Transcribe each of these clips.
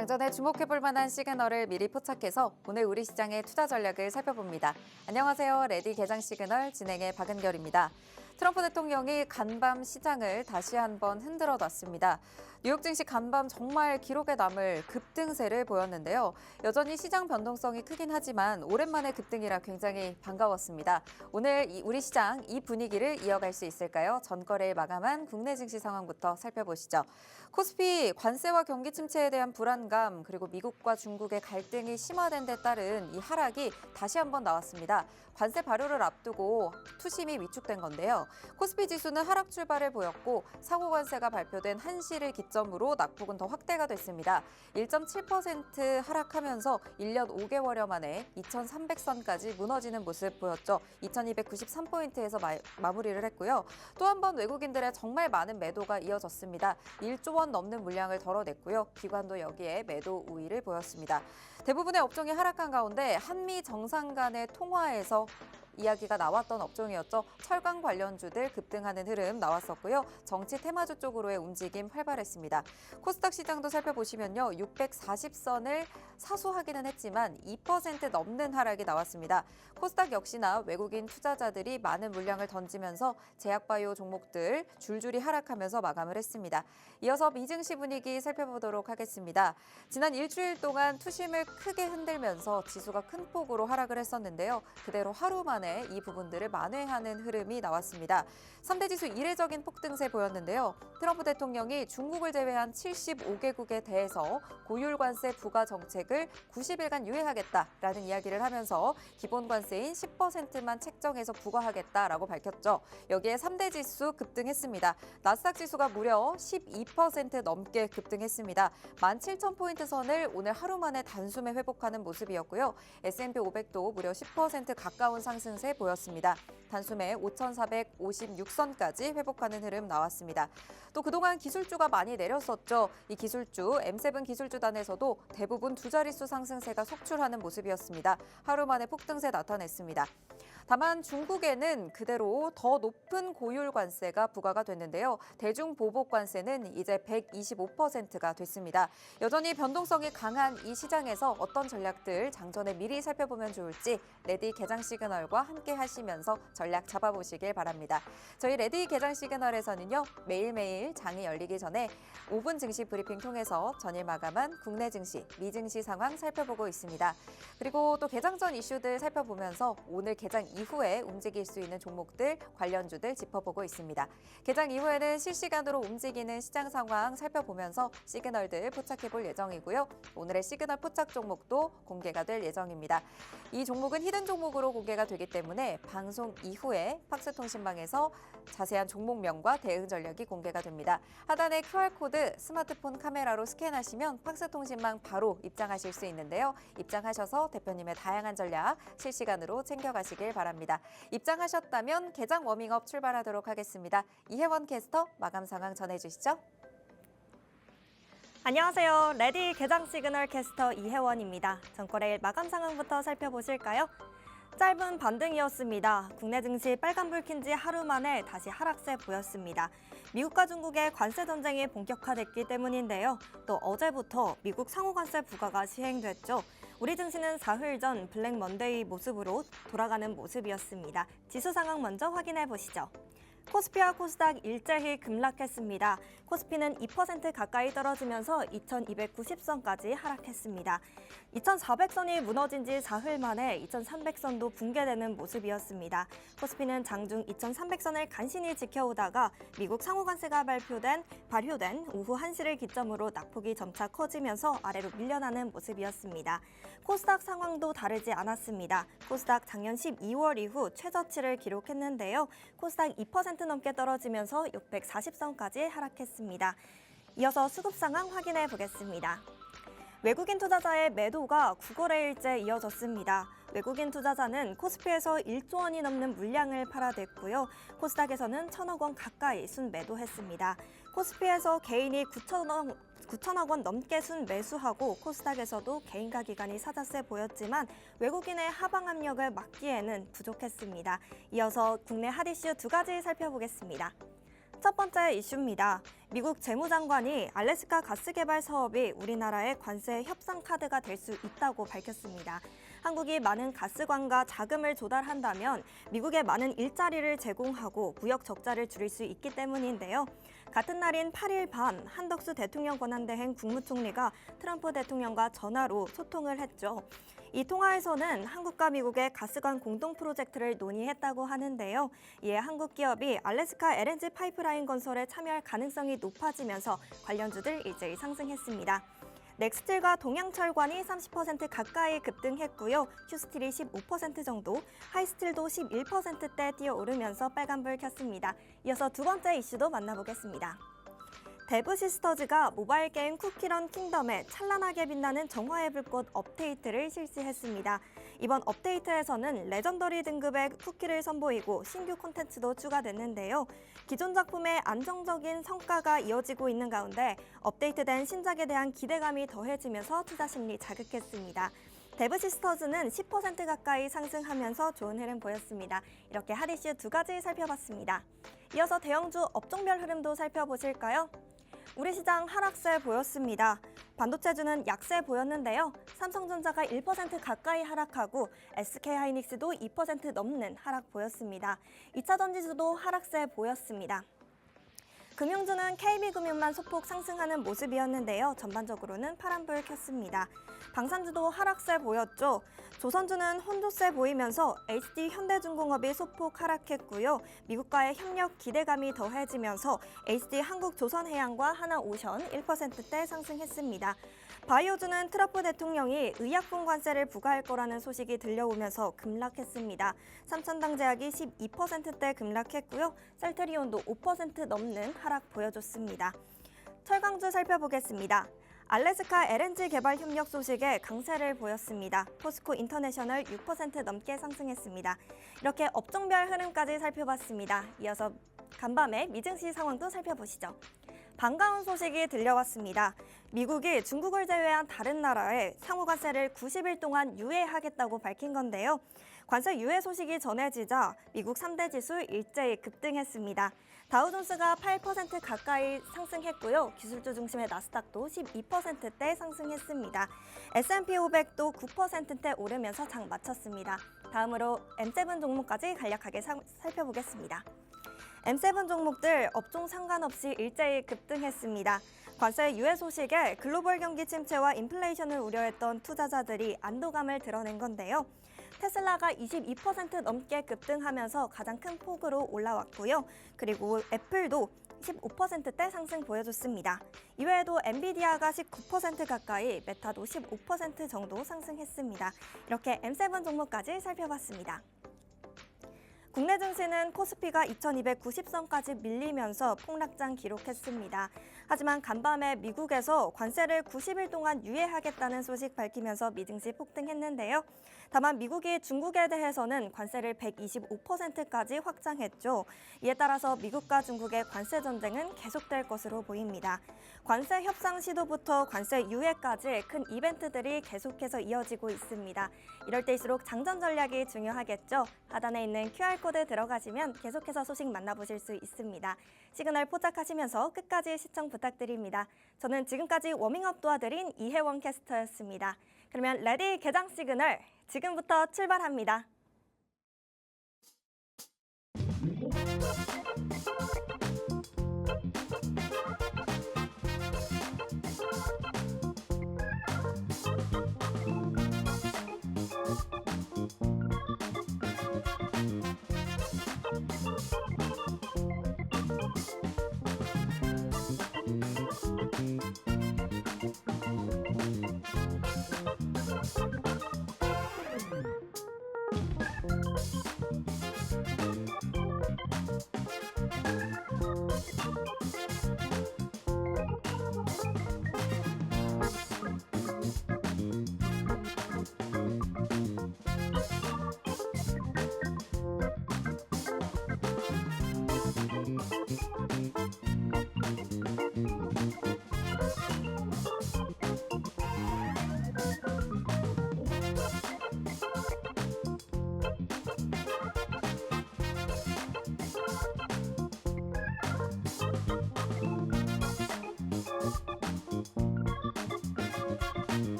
장전에 주목해볼 만한 시그널을 미리 포착해서 오늘 우리 시장의 투자 전략을 살펴봅니다. 안녕하세요. 레디 개장 시그널 진행의 박은결입니다. 트럼프 대통령이 간밤 시장을 다시 한번 흔들어 놨습니다. 뉴욕 증시 간밤 정말 기록에 남을 급등세를 보였는데요. 여전히 시장 변동성이 크긴 하지만 오랜만에 급등이라 굉장히 반가웠습니다. 오늘 우리 시장 이 분위기를 이어갈 수 있을까요? 전거래일 마감한 국내 증시 상황부터 살펴보시죠. 코스피 관세와 경기 침체에 대한 불안감 그리고 미국과 중국의 갈등이 심화된 데 따른 이 하락이 다시 한번 나왔습니다. 관세 발효를 앞두고 투심이 위축된 건데요. 코스피 지수는 하락 출발을 보였고 상호 관세가 발표된 1시를 기점으로 낙폭은 더 확대가 됐습니다. 1.7% 하락하면서 1년 5개월여 만에 2,300선까지 무너지는 모습 보였죠. 2,293포인트에서 마무리를 했고요. 또 한 번 외국인들의 정말 많은 매도가 이어졌습니다. 1조 원 넘는 물량을 덜어냈고요. 기관도 여기에 매도 우위를 보였습니다. 대부분의 업종이 하락한 가운데 한미 정상 간의 통화에서 이야기가 나왔던 업종이었죠. 철강 관련주들 급등하는 흐름 나왔었고요. 정치 테마주 쪽으로의 움직임 활발했습니다. 코스닥 시장도 살펴보시면요. 640선을 사수하기는 했지만 2% 넘는 하락이 나왔습니다. 코스닥 역시나 외국인 투자자들이 많은 물량을 던지면서 제약바이오 종목들 줄줄이 하락하면서 마감을 했습니다. 이어서 미증시 분위기 살펴보도록 하겠습니다. 지난 일주일 동안 투심을 크게 흔들면서 지수가 큰 폭으로 하락을 했었는데요. 그대로 하루 만에 이 부분들을 만회하는 흐름이 나왔습니다. 3대 지수 이례적인 폭등세 보였는데요. 트럼프 대통령이 중국을 제외한 75개국에 대해서 고율 관세 부과 정책을 90일간 유예하겠다라는 이야기를 하면서 기본 관세인 10%만 책정해서 부과하겠다라고 밝혔죠. 여기에 3대 지수 급등했습니다. 나스닥 지수가 무려 12% 넘게 급등했습니다. 17,000포인트 선을 오늘 하루 만에 단숨에 회복하는 모습이었고요. S&P 500도 무려 10% 가까운 상승세 보였습니다. 단숨에 5,456선까지 회복하는 흐름 나왔습니다. 또 그동안 기술주가 많이 내렸었죠. 이 기술주 M7 기술주단에서도 대부분 두 자릿수 상승세가 속출하는 모습이었습니다. 하루 만에 폭등세 나타냈습니다. 다만 중국에는 그대로 더 높은 고율 관세가 부과가 됐는데요. 대중 보복 관세는 이제 125%가 됐습니다. 여전히 변동성이 강한 이 시장에서 어떤 전략들 장전에 미리 살펴보면 좋을지 레디 개장 시그널과 함께 하시면서 전략 잡아보시길 바랍니다. 저희 레디 개장 시그널에서는요. 매일매일 장이 열리기 전에 5분 증시 브리핑 통해서 전일 마감한 국내 증시, 미증시 상황 살펴보고 있습니다. 그리고 또 개장 전 이슈들 살펴보면서 오늘 개장 이후에 움직일 수 있는 종목들, 관련주들 짚어보고 있습니다. 개장 이후에는 실시간으로 움직이는 시장 상황 살펴보면서 시그널들 포착해볼 예정이고요. 오늘의 시그널 포착 종목도 공개가 될 예정입니다. 이 종목은 히든 종목으로 공개가 되기 때문에 방송 이후에 팍스통신방에서 자세한 종목명과 대응 전략이 공개가 됩니다. 하단에 QR코드 스마트폰 카메라로 스캔하시면 팍스통신방 바로 입장하실 수 있는데요. 입장하셔서 대표님의 다양한 전략 실시간으로 챙겨가시길 바랍니다. 입장하셨다면 개장 워밍업 출발하도록 하겠습니다. 이혜원 캐스터 마감 상황 전해주시죠. 안녕하세요. 레디 개장 시그널 캐스터 이혜원입니다. 전거래일 마감 상황부터 살펴보실까요? 짧은 반등이었습니다. 국내 증시 빨간불 킨 지 하루 만에 다시 하락세 보였습니다. 미국과 중국의 관세 전쟁이 본격화됐기 때문인데요. 또 어제부터 미국 상호 관세 부과가 시행됐죠. 우리 증시는 사흘 전 블랙 먼데이 모습으로 돌아가는 모습이었습니다. 지수 상황 먼저 확인해 보시죠. 코스피와 코스닥 일제히 급락했습니다. 코스피는 2% 가까이 떨어지면서 2,290선까지 하락했습니다. 2,400선이 무너진 지 사흘 만에 2,300선도 붕괴되는 모습이었습니다. 코스피는 장중 2,300선을 간신히 지켜오다가 미국 상호관세가 발효된 오후 1시를 기점으로 낙폭이 점차 커지면서 아래로 밀려나는 모습이었습니다. 코스닥 상황도 다르지 않았습니다. 코스닥 작년 12월 이후 최저치를 기록했는데요. 코스닥 2% 넘게 떨어지면서 640선까지 하락했습니다. 이어서 수급 상황 확인해 보겠습니다. 외국인 투자자의 매도가 9거래일째 이어졌습니다. 외국인 투자자는 코스피에서 1조 원이 넘는 물량을 팔아댔고요. 코스닥에서는 1,000억 원 가까이 순매도했습니다. 코스피에서 개인이 9천억 원 넘게 순매수하고 코스닥에서도 개인가 기관이 사자세 보였지만 외국인의 하방 압력을 막기에는 부족했습니다. 이어서 국내 핫 이슈 두 가지 살펴보겠습니다. 첫 번째 이슈입니다. 미국 재무장관이 알래스카 가스 개발 사업이 우리나라의 관세 협상 카드가 될 수 있다고 밝혔습니다. 한국이 많은 가스관과 자금을 조달한다면 미국에 많은 일자리를 제공하고 무역 적자를 줄일 수 있기 때문인데요. 같은 날인 8일 밤 한덕수 대통령 권한대행 국무총리가 트럼프 대통령과 전화로 소통을 했죠. 이 통화에서는 한국과 미국의 가스관 공동 프로젝트를 논의했다고 하는데요. 이에 한국 기업이 알래스카 LNG 파이프라인 건설에 참여할 가능성이 높아지면서 관련주들 일제히 상승했습니다. 넥스틸과 동양철관이 30% 가까이 급등했고요. 휴스틸이 15% 정도, 하이스틸도 11%대 뛰어오르면서 빨간불 켰습니다. 이어서 두 번째 이슈도 만나보겠습니다. 데브시스터즈가 모바일 게임 쿠키런 킹덤에 찬란하게 빛나는 정화의 불꽃 업데이트를 실시했습니다. 이번 업데이트에서는 레전더리 등급의 쿠키를 선보이고 신규 콘텐츠도 추가됐는데요. 기존 작품의 안정적인 성과가 이어지고 있는 가운데 업데이트된 신작에 대한 기대감이 더해지면서 투자 심리 자극했습니다. 데브시스터즈는 10% 가까이 상승하면서 좋은 흐름 보였습니다. 이렇게 핫 이슈 두 가지 살펴봤습니다. 이어서 대형주 업종별 흐름도 살펴보실까요? 우리 시장 하락세 보였습니다. 반도체주는 약세 보였는데요. 삼성전자가 1% 가까이 하락하고 SK하이닉스도 2% 넘는 하락 보였습니다. 2차 전지주도 하락세 보였습니다. 금융주는 KB금융만 소폭 상승하는 모습이었는데요. 전반적으로는 파란불 켰습니다. 방산주도 하락세 보였죠. 조선주는 혼조세 보이면서 HD 현대중공업이 소폭 하락했고요. 미국과의 협력 기대감이 더해지면서 HD 한국조선해양과 하나오션 1%대 상승했습니다. 바이오주는 트럼프 대통령이 의약품 관세를 부과할 거라는 소식이 들려오면서 급락했습니다. 삼천당제약이 12%대 급락했고요. 셀트리온도 5% 넘는 하락 보여줬습니다. 철강주 살펴보겠습니다. 알래스카 LNG 개발 협력 소식에 강세를 보였습니다. 포스코 인터내셔널 6% 넘게 상승했습니다. 이렇게 업종별 흐름까지 살펴봤습니다. 이어서 간밤의 미증시 상황도 살펴보시죠. 반가운 소식이 들려왔습니다. 미국이 중국을 제외한 다른 나라에 상호관세를 90일 동안 유예하겠다고 밝힌 건데요. 관세 유예 소식이 전해지자 미국 3대 지수 일제히 급등했습니다. 다우존스가 8% 가까이 상승했고요. 기술주 중심의 나스닥도 12%대 상승했습니다. S&P 500도 9%대 오르면서 장 마쳤습니다. 다음으로 M7 종목까지 간략하게 살펴보겠습니다. M7 종목들 업종 상관없이 일제히 급등했습니다. 관세 유예 소식에 글로벌 경기 침체와 인플레이션을 우려했던 투자자들이 안도감을 드러낸 건데요. 테슬라가 22% 넘게 급등하면서 가장 큰 폭으로 올라왔고요. 그리고 애플도 15%대 상승 보여줬습니다. 이외에도 엔비디아가 19% 가까이, 메타도 15% 정도 상승했습니다. 이렇게 M7 종목까지 살펴봤습니다. 국내 증시는 코스피가 2290선까지 밀리면서 폭락장 기록했습니다. 하지만 간밤에 미국에서 관세를 90일 동안 유예하겠다는 소식 밝히면서 미증시 폭등했는데요. 다만 미국이 중국에 대해서는 관세를 125%까지 확장했죠. 이에 따라서 미국과 중국의 관세 전쟁은 계속될 것으로 보입니다. 관세 협상 시도부터 관세 유예까지 큰 이벤트들이 계속해서 이어지고 있습니다. 이럴 때일수록 장전 전략이 중요하겠죠. 하단에 있는 QR코드 들어가시면 계속해서 소식 만나보실 수 있습니다. 시그널 포착하시면서 끝까지 시청 부탁드립니다. 저는 지금까지 워밍업 도와드린 이혜원 캐스터였습니다. 그러면 레디 개장 시그널 지금부터 출발합니다.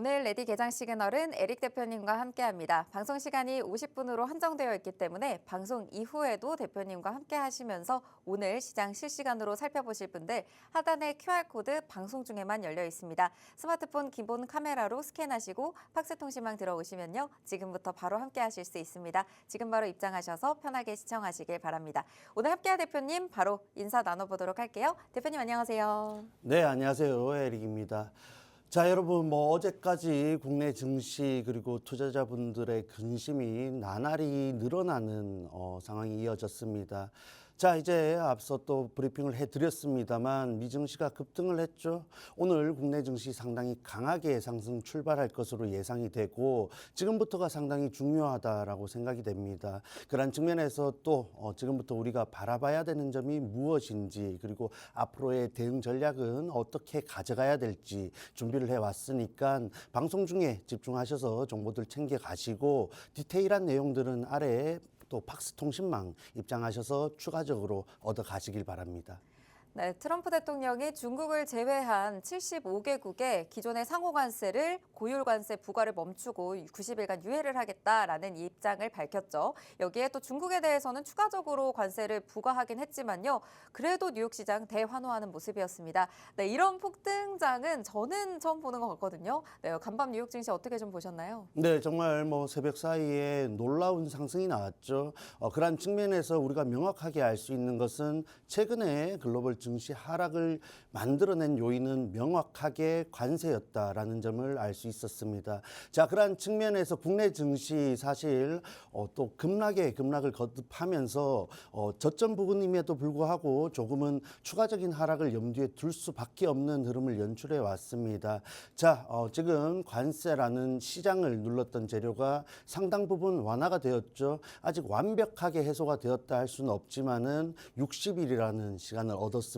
오늘 레디 개장 시그널은 에릭 대표님과 함께합니다. 방송 시간이 50분으로 한정되어 있기 때문에 방송 이후에도 대표님과 함께 하시면서 오늘 시장 실시간으로 살펴보실 분들 하단에 QR코드 방송 중에만 열려 있습니다. 스마트폰 기본 카메라로 스캔하시고 팍스통신망 들어오시면요. 지금부터 바로 함께 하실 수 있습니다. 지금 바로 입장하셔서 편하게 시청하시길 바랍니다. 오늘 함께할 대표님 바로 인사 나눠보도록 할게요. 대표님 안녕하세요. 네, 안녕하세요. 에릭입니다. 자, 여러분, 어제까지 국내 증시 그리고 투자자분들의 근심이 나날이 늘어나는 상황이 이어졌습니다. 자, 이제 앞서 또 브리핑을 해드렸습니다만 미증시가 급등을 했죠. 오늘 국내 증시 상당히 강하게 상승 출발할 것으로 예상이 되고 지금부터가 상당히 중요하다라고 생각이 됩니다. 그런 측면에서 또 지금부터 우리가 바라봐야 되는 점이 무엇인지 그리고 앞으로의 대응 전략은 어떻게 가져가야 될지 준비를 해왔으니까 방송 중에 집중하셔서 정보들 챙겨가시고 디테일한 내용들은 아래에 또 팍스통신망 입장하셔서 추가적으로 얻어가시길 바랍니다. 네, 트럼프 대통령이 중국을 제외한 75개국에 기존의 상호 관세를 고율 관세 부과를 멈추고 90일간 유예를 하겠다라는 입장을 밝혔죠. 여기에 또 중국에 대해서는 추가적으로 관세를 부과하긴 했지만요. 그래도 뉴욕 시장 대환호하는 모습이었습니다. 네, 이런 폭등장은 저는 처음 보는 것 같거든요. 네, 간밤 뉴욕 증시 어떻게 좀 보셨나요? 네, 정말 새벽 사이에 놀라운 상승이 나왔죠. 그러한 측면에서 우리가 명확하게 알 수 있는 것은 최근에 글로벌 증시 하락을 만들어낸 요인은 명확하게 관세였다라는 점을 알 수 있었습니다. 자, 그러한 측면에서 국내 증시 사실 또 급락을 거듭하면서 저점 부근임에도 불구하고 조금은 추가적인 하락을 염두에 둘 수밖에 없는 흐름을 연출해 왔습니다. 자, 지금 관세라는 시장을 눌렀던 재료가 상당 부분 완화가 되었죠. 아직 완벽하게 해소가 되었다 할 수는 없지만은 60일이라는 시간을 얻었습니다.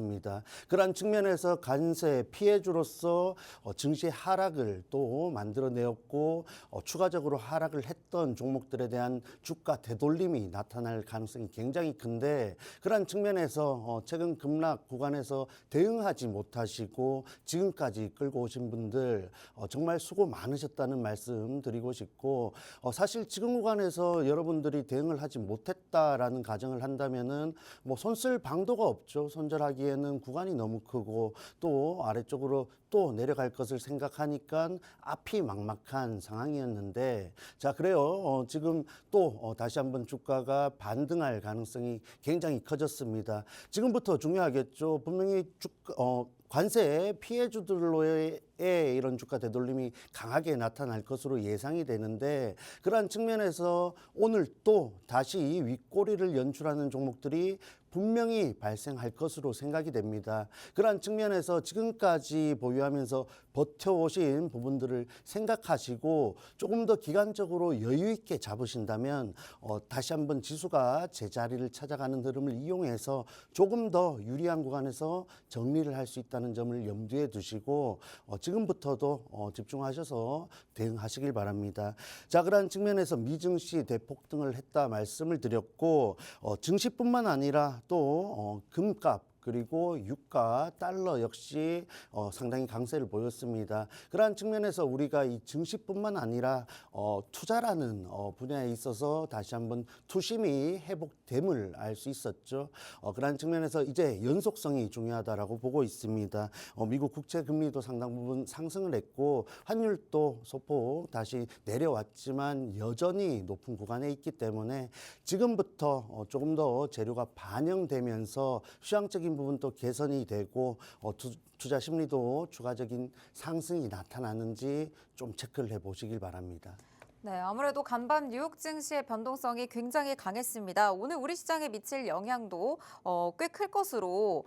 그러한 측면에서 관세 피해주로서 증시 하락을 또 만들어내었고 추가적으로 하락을 했던 종목들에 대한 주가 되돌림이 나타날 가능성이 굉장히 큰데 그러한 측면에서 최근 급락 구간에서 대응하지 못하시고 지금까지 끌고 오신 분들 정말 수고 많으셨다는 말씀 드리고 싶고 사실 지금 구간에서 여러분들이 대응을 하지 못했다라는 가정을 한다면은 손쓸 방도가 없죠. 손절하기에는 구간이 너무 크고 또 아래쪽으로 또 내려갈 것을 생각하니까 앞이 막막한 상황이었는데 자, 그래요. 지금 또 다시 한번 주가가 반등할 가능성이 굉장히 커졌습니다. 지금부터 중요하겠죠. 분명히 관세 피해주들로의 이런 주가 되돌림이 강하게 나타날 것으로 예상이 되는데 그러한 측면에서 오늘 또 다시 윗꼬리를 연출하는 종목들이 분명히 발생할 것으로 생각이 됩니다. 그러한 측면에서 지금까지 보유하면서 버텨오신 부분들을 생각하시고 조금 더 기간적으로 여유 있게 잡으신다면 다시 한번 지수가 제자리를 찾아가는 흐름을 이용해서 조금 더 유리한 구간에서 정리를 할 수 있다는 점을 염두에 두시고 지금부터도 집중하셔서 대응하시길 바랍니다. 자, 그러한 측면에서 미증시 대폭등을 했다 말씀을 드렸고 증시뿐만 아니라 또 금값 그리고 유가, 달러 역시 상당히 강세를 보였습니다. 그러한 측면에서 우리가 이 증시뿐만 아니라 투자라는 분야에 있어서 다시 한번 투심이 회복됨을 알 수 있었죠. 그러한 측면에서 이제 연속성이 중요하다라고 보고 있습니다. 미국 국채 금리도 상당 부분 상승을 했고 환율도 소폭 다시 내려왔지만 여전히 높은 구간에 있기 때문에 지금부터 조금 더 재료가 반영되면서 수양적인 부분도 개선이 되고 투자 심리도 추가적인 상승이 나타나는지 좀 체크를 해보시길 바랍니다. 네, 아무래도 간밤 뉴욕 증시의 변동성이 굉장히 강했습니다. 오늘 우리 시장에 미칠 영향도 꽤 클 것으로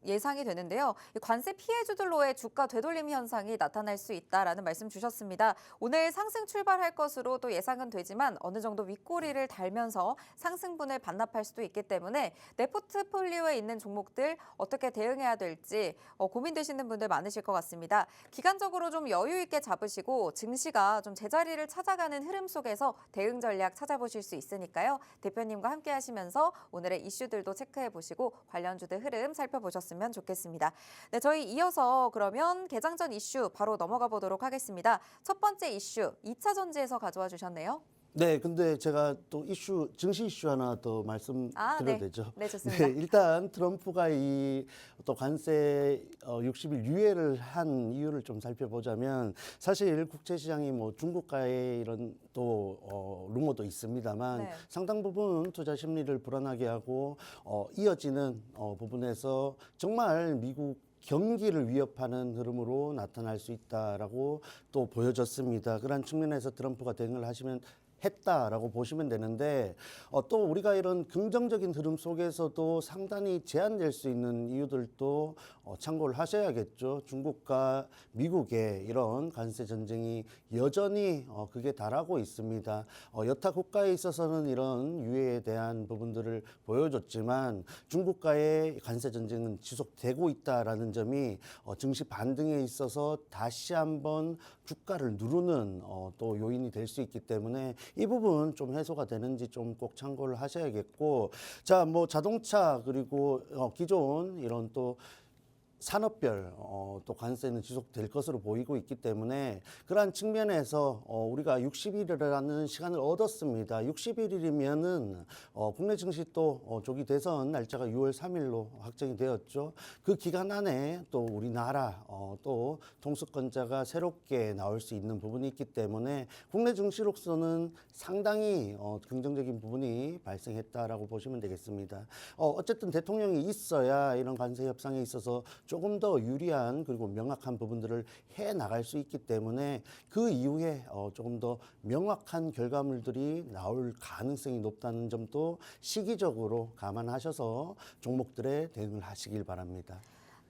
예상이 되는데요. 관세 피해주들로의 주가 되돌림 현상이 나타날 수 있다라는 말씀 주셨습니다. 오늘 상승 출발할 것으로 또 예상은 되지만 어느 정도 윗꼬리를 달면서 상승분을 반납할 수도 있기 때문에 내 포트폴리오에 있는 종목들 어떻게 대응해야 될지 고민되시는 분들 많으실 것 같습니다. 기간적으로 좀 여유 있게 잡으시고 증시가 좀 제자리를 찾아가는 흐름 속에서 대응 전략 찾아보실 수 있으니까요. 대표님과 함께 하시면서 오늘의 이슈들도 체크해 보시고 관련주들 흐름 살펴보셨습니다. 주셨으면 좋겠습니다. 네, 저희 이어서 그러면 개장 전 이슈 바로 넘어가 보도록 하겠습니다. 첫 번째 이슈, 2차 전지에서 가져와 주셨네요. 네, 근데 제가 또 증시 이슈 하나 더 말씀드려도 네. 되죠? 네, 좋습니다. 네, 일단 트럼프가 이 또 관세 60일 유예를 한 이유를 좀 살펴보자면 사실 국제시장이 뭐 중국과의 이런 또 루머도 있습니다만 네. 상당 부분 투자 심리를 불안하게 하고 이어지는 부분에서 정말 미국 경기를 위협하는 흐름으로 나타날 수 있다라고 또 보여졌습니다. 그런 측면에서 트럼프가 대응을 했다라고 보시면 되는데 또 우리가 이런 긍정적인 흐름 속에서도 상당히 제한될 수 있는 이유들도 참고를 하셔야겠죠. 중국과 미국의 이런 관세 전쟁이 여전히 극에 달하고 있습니다. 여타 국가에 있어서는 이런 유해에 대한 부분들을 보여줬지만 중국과의 관세 전쟁은 지속되고 있다라는 점이 증시 반등에 있어서 다시 한번 주가를 누르는 또 요인이 될 수 있기 때문에 이 부분 좀 해소가 되는지 좀 꼭 참고를 하셔야겠고, 자, 뭐 자동차 그리고 기존 이런 또 산업별 또 관세는 지속될 것으로 보이고 있기 때문에 그러한 측면에서 우리가 60일이라는 시간을 얻었습니다. 60일이면은 국내 증시 또 조기 대선 날짜가 6월 3일로 확정이 되었죠. 그 기간 안에 또 우리나라 또 통수권자가 새롭게 나올 수 있는 부분이 있기 때문에 국내 증시로서는 상당히 긍정적인 부분이 발생했다라고 보시면 되겠습니다. 어쨌든 대통령이 있어야 이런 관세 협상에 있어서 조금 더 유리한 그리고 명확한 부분들을 해 나갈 수 있기 때문에 그 이후에 조금 더 명확한 결과물들이 나올 가능성이 높다는 점도 시기적으로 감안하셔서 종목들에 대응을 하시길 바랍니다.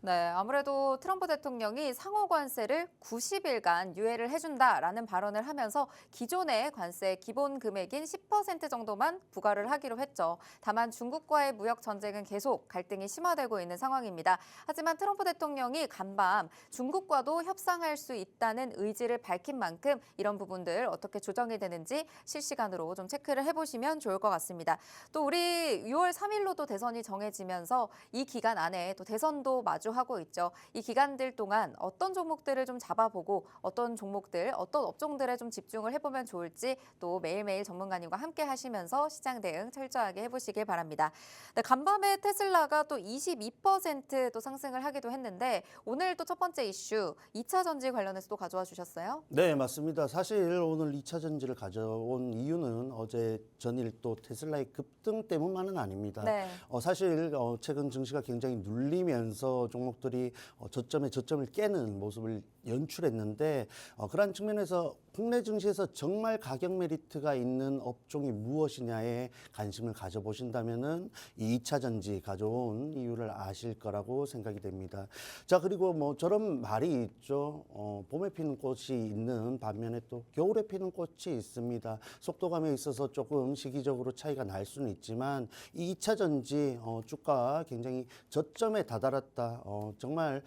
네, 아무래도 트럼프 대통령이 상호 관세를 90일간 유예를 해준다라는 발언을 하면서 기존의 관세 기본 금액인 10% 정도만 부과를 하기로 했죠. 다만 중국과의 무역 전쟁은 계속 갈등이 심화되고 있는 상황입니다. 하지만 트럼프 대통령이 간밤 중국과도 협상할 수 있다는 의지를 밝힌 만큼 이런 부분들 어떻게 조정이 되는지 실시간으로 좀 체크를 해보시면 좋을 것 같습니다. 또 우리 6월 3일로도 대선이 정해지면서 이 기간 안에 또 대선도 하고 있죠. 이 기간들 동안 어떤 종목들을 좀 잡아보고 어떤 종목들, 어떤 업종들에 좀 집중을 해보면 좋을지 또 매일매일 전문가님과 함께 하시면서 시장 대응 철저하게 해보시길 바랍니다. 네, 간밤에 테슬라가 또 22% 상승을 하기도 했는데 오늘 또 첫 번째 이슈 2차 전지 관련해서 또 가져와 주셨어요? 네, 맞습니다. 사실 오늘 2차 전지를 가져온 이유는 어제 전일 또 테슬라의 급등 때문만은 아닙니다. 네. 사실 최근 증시가 굉장히 눌리면서 종목들이 저점을 깨는 모습을 연출했는데 그러한 측면에서 국내 증시에서 정말 가격 메리트가 있는 업종이 무엇이냐에 관심을 가져보신다면은 이 2차 전지 가져온 이유를 아실 거라고 생각이 됩니다. 자, 그리고 뭐 저런 말이 있죠. 봄에 피는 꽃이 있는 반면에 또 겨울에 피는 꽃이 있습니다. 속도감에 있어서 조금 시기적으로 차이가 날 수는 있지만 이 2차 전지 주가 굉장히 저점에 다다랐다. 정말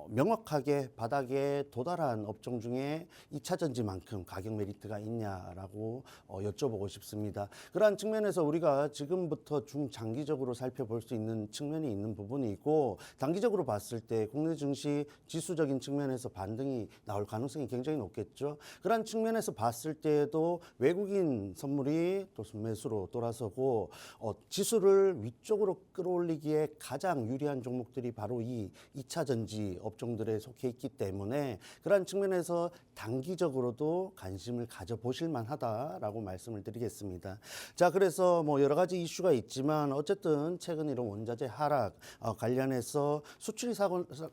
명확하게 바닥에 도달한 업종 중에 2차 전지만큼 가격 메리트가 있냐라고 여쭤보고 싶습니다. 그러한 측면에서 우리가 지금부터 중장기적으로 살펴볼 수 있는 측면이 있는 부분이고 단기적으로 봤을 때 국내 증시 지수적인 측면에서 반등이 나올 가능성이 굉장히 높겠죠. 그러한 측면에서 봤을 때에도 외국인 선물이 또 순매수로 돌아서고 지수를 위쪽으로 끌어올리기에 가장 유리한 종목들이 바로 이 2차 전지 업종들에 속해 있기 때문에 그러한 측면에서 단기적으로도 관심을 가져보실 만하다라고 말씀을 드리겠습니다. 자, 그래서 뭐 여러 가지 이슈가 있지만 어쨌든 최근 이런 원자재 하락 관련해서 수출이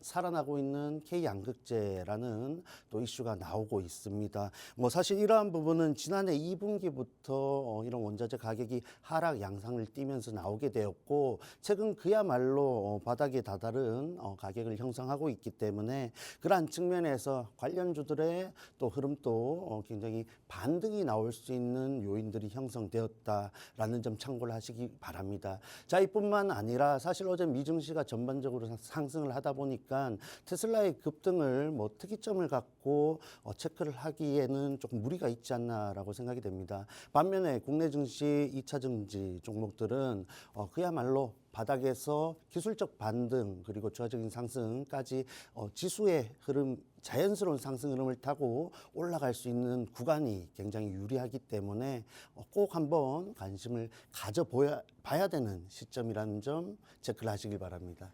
살아나고 있는 K양극재라는 또 이슈가 나오고 있습니다. 뭐 사실 이러한 부분은 지난해 2분기부터 이런 원자재 가격이 하락 양상을 띠면서 나오게 되었고 최근 그야말로 바닥에 다다른 가격을 형성하고 있기 때문에 그러한 측면에서 관련주들의 또 흐름도 굉장히 반등이 나올 수 있는 요인들이 형성되었다라는 점 참고를 하시기 바랍니다. 자, 이뿐만 아니라 사실 어제 미증시가 전반적으로 상승을 하다 보니까 테슬라의 급등을 뭐 특이점을 갖고 체크를 하기에는 조금 무리가 있지 않나라고 생각이 됩니다. 반면에 국내 증시 2차 증지 종목들은 그야말로 바닥에서 기술적 반등 그리고 추가적인 상승까지 지수의 흐름 자연스러운 상승 흐름을 타고 올라갈 수 있는 구간이 굉장히 유리하기 때문에 꼭 한번 관심을 봐야 되는 시점이라는 점 체크를 하시길 바랍니다.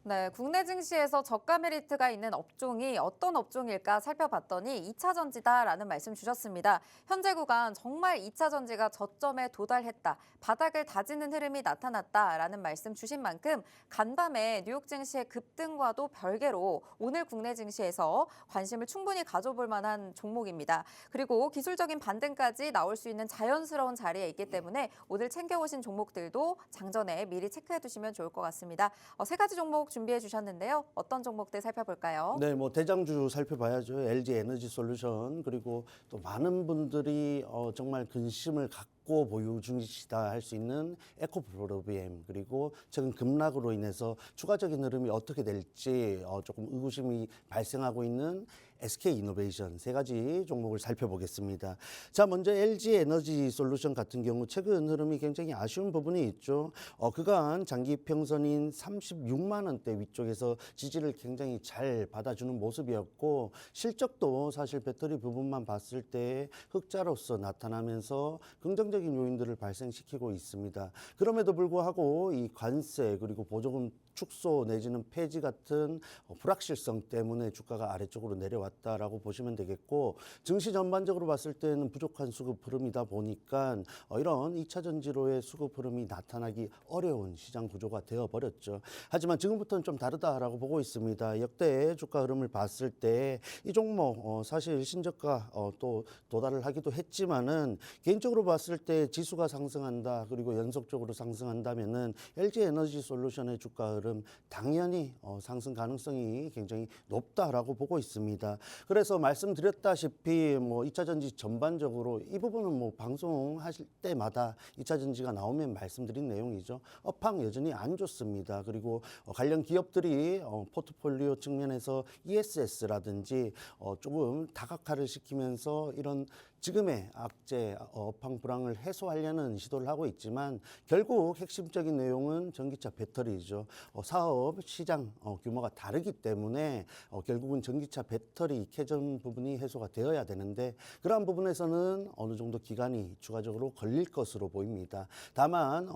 네, 국내 증시에서 저가 메리트가 있는 업종이 어떤 업종일까 살펴봤더니 2차 전지다라는 말씀 주셨습니다. 현재 구간 정말 2차 전지가 저점에 도달했다, 바닥을 다지는 흐름이 나타났다라는 말씀 주신 만큼 간밤에 뉴욕 증시의 급등과도 별개로 오늘 국내 증시에서 관심을 충분히 가져볼 만한 종목입니다. 그리고 기술적인 반등까지 나올 수 있는 자연스러운 자리에 있기 때문에 오늘 챙겨오신 종목들도 장전에 미리 체크해 두시면 좋을 것 같습니다. 세 가지 종목 준비해 주셨는데요. 어떤 종목들 살펴볼까요? 네, 뭐 대장주 살펴봐야죠. LG 에너지 솔루션 그리고 또 많은 분들이 정말 근심을 갖고 보유 중이시다 할 수 있는 에코프로비엠 그리고 최근 급락으로 인해서 추가적인 흐름이 어떻게 될지 조금 의구심이 발생하고 있는 SK이노베이션 세 가지 종목을 살펴보겠습니다. 자, 먼저 LG 에너지 솔루션 같은 경우 최근 흐름이 굉장히 아쉬운 부분이 있죠. 그간 장기 평선인 36만 원대 위쪽에서 지지를 굉장히 잘 받아주는 모습이었고 실적도 사실 배터리 부분만 봤을 때 흑자로서 나타나면서 긍정적인 요인들을 발생시키고 있습니다. 그럼에도 불구하고 이 관세 그리고 보조금 축소 내지는 폐지 같은 불확실성 때문에 주가가 아래쪽으로 내려왔다라고 보시면 되겠고 증시 전반적으로 봤을 때는 부족한 수급 흐름이다 보니까 이런 2차 전지로의 수급 흐름이 나타나기 어려운 시장 구조가 되어버렸죠. 하지만 지금부터는 좀 다르다라고 보고 있습니다. 역대 주가 흐름을 봤을 때 이 종목 사실 신저가 또 도달을 하기도 했지만은 개인적으로 봤을 때 지수가 상승한다 그리고 연속적으로 상승한다면은 LG 에너지 솔루션의 주가 흐름 당연히 상승 가능성이 굉장히 높다라고 보고 있습니다. 그래서 말씀드렸다시피 뭐 2차 전지 전반적으로 이 부분은 뭐 방송하실 때마다 2차 전지가 나오면 말씀드린 내용이죠. 업황 여전히 안 좋습니다. 그리고 관련 기업들이 포트폴리오 측면에서 ESS라든지 조금 다각화를 시키면서 이런 지금의 악재, 업황 불황을 해소하려는 시도를 하고 있지만 결국 핵심적인 내용은 전기차 배터리죠. 사업 시장 규모가 다르기 때문에 결국은 전기차 배터리 캐전 부분이 해소가 되어야 되는데 그러한 부분에서는 어느 정도 기간이 추가적으로 걸릴 것으로 보입니다. 다만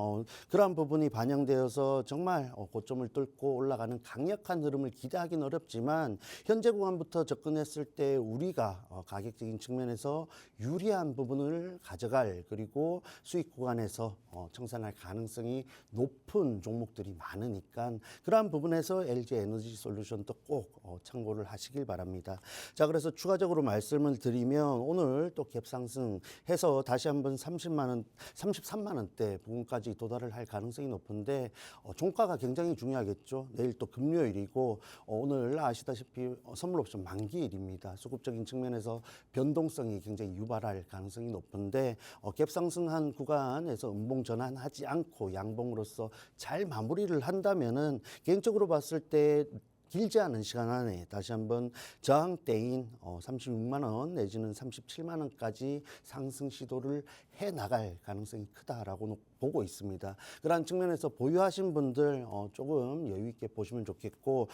그러한 부분이 반영되어서 정말 고점을 뚫고 올라가는 강력한 흐름을 기대하기는 어렵지만 현재 구간부터 접근했을 때 우리가 가격적인 측면에서 유리한 부분을 가져갈 그리고 수익 구간에서 청산할 가능성이 높은 종목들이 많으니까 그러한 부분에서 LG 에너지 솔루션도 꼭 참고를 하시길 바랍니다. 자, 그래서 추가적으로 말씀을 드리면 오늘 또 갭상승해서 다시 한번 33만 원대 부분까지 도달을 할 가능성이 높은데 종가가 굉장히 중요하겠죠. 내일 또 금요일이고 오늘 아시다시피 선물 옵션 만기일입니다. 수급적인 측면에서 변동성이 굉장히 유발할 가능성이 높은데 갭상승한 구간에서 음봉 전환하지 않고 양봉으로서 잘 마무리를 한다면은 개인적으로 봤을 때 길지 않은 시간 안에 다시 한번 저항대인 36만 원 내지는 37만 원까지 상승 시도를 해 나갈 가능성이 크다라고 보고 있습니다. 그러한 측면에서 보유하신 분들 조금 여유 있게 보시면 좋겠고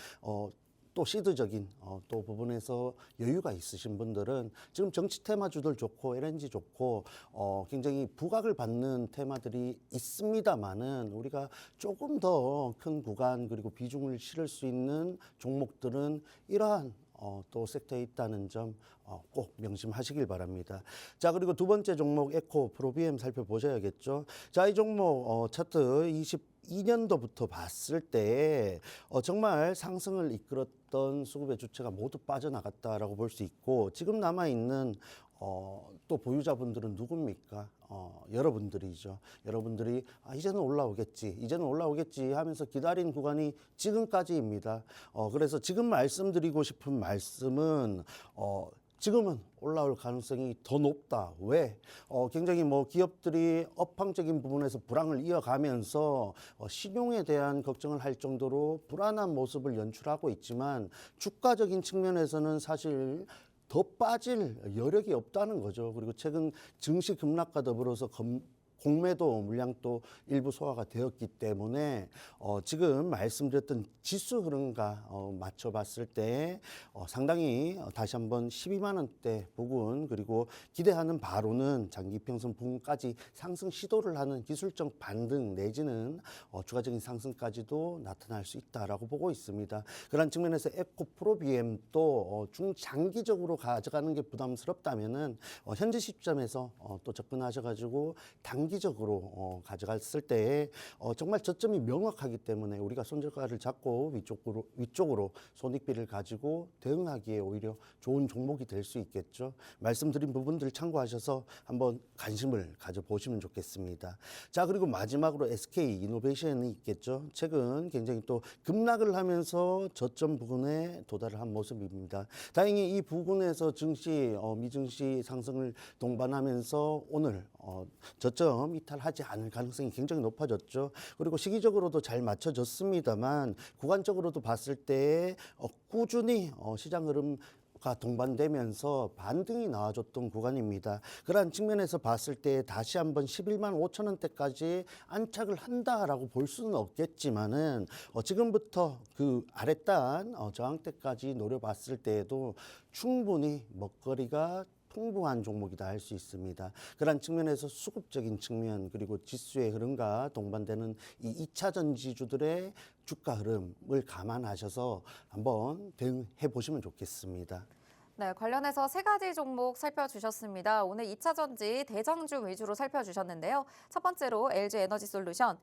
또 시드적인 또 부분에서 여유가 있으신 분들은 지금 정치 테마주들 좋고 LNG 좋고 굉장히 부각을 받는 테마들이 있습니다만은 우리가 조금 더 큰 구간 그리고 비중을 실을 수 있는 종목들은 이러한 또 섹터에 있다는 점 꼭 명심하시길 바랍니다. 자, 그리고 두 번째 종목 에코프로비엠 살펴보셔야겠죠. 자, 이 종목 차트 22년도부터 봤을 때 정말 상승을 이끌었던 수급의 주체가 모두 빠져나갔다라고 볼 수 있고 지금 남아있는 또 보유자분들은 누굽니까? 여러분들이죠. 여러분들이 이제는 올라오겠지 하면서 기다린 구간이 지금까지입니다. 그래서 지금 말씀드리고 싶은 말씀은 지금은 올라올 가능성이 더 높다. 왜? 굉장히 뭐 기업들이 업황적인 부분에서 불황을 이어가면서 신용에 대한 걱정을 할 정도로 불안한 모습을 연출하고 있지만 주가적인 측면에서는 사실 더 빠질 여력이 없다는 거죠. 그리고 최근 증시 급락과 더불어서 공매도 물량도 일부 소화가 되었기 때문에 지금 말씀드렸던 지수 흐름과 맞춰봤을 때 상당히 다시 한번 12만 원대 부근 그리고 기대하는 바로는 장기평선 부근까지 상승 시도를 하는 기술적 반등 내지는 추가적인 상승까지도 나타날 수 있다라고 보고 있습니다. 그런 측면에서 에코프로비엠도 중장기적으로 가져가는 게 부담스럽다면은 현재 시점에서 또 접근하셔가지고 단기적으로 가져갔을 때 정말 저점이 명확하기 때문에 우리가 손절가를 잡고 위쪽으로 손익비를 가지고 대응하기에 오히려 좋은 종목이 될 수 있겠죠. 말씀드린 부분들 참고하셔서 한번 관심을 가져보시면 좋겠습니다. 자, 그리고 마지막으로 SK 이노베이션이 있겠죠. 최근 굉장히 또 급락을 하면서 저점 부근에 도달을 한 모습입니다. 다행히 이 부근에서 증시 미증시 상승을 동반하면서 오늘 저점 이탈하지 않을 가능성이 굉장히 높아졌죠. 그리고 시기적으로도 잘 맞춰졌습니다만 구간적으로도 봤을 때 꾸준히 시장 흐름과 동반되면서 반등이 나와줬던 구간입니다. 그러한 측면에서 봤을 때 다시 한번 11만 5천 원대까지 안착을 한다라고 볼 수는 없겠지만은 지금부터 그 아랫단 저항대까지 노려봤을 때에도 충분히 먹거리가 풍부한 종목이다 할 수 있습니다. 그런 측면에서 수급적인 측면 그리고 지수의 흐름과 동반되는 이 2차 전지주들의 주가 흐름을 감안하셔서 한번 대응해 보시면 좋겠습니다. 네, 관련해서 세 가지 종목 살펴주셨습니다. 오늘 2차 전지 대장주 위주로 살펴주셨는데요. 첫 번째로 LG에너지솔루션.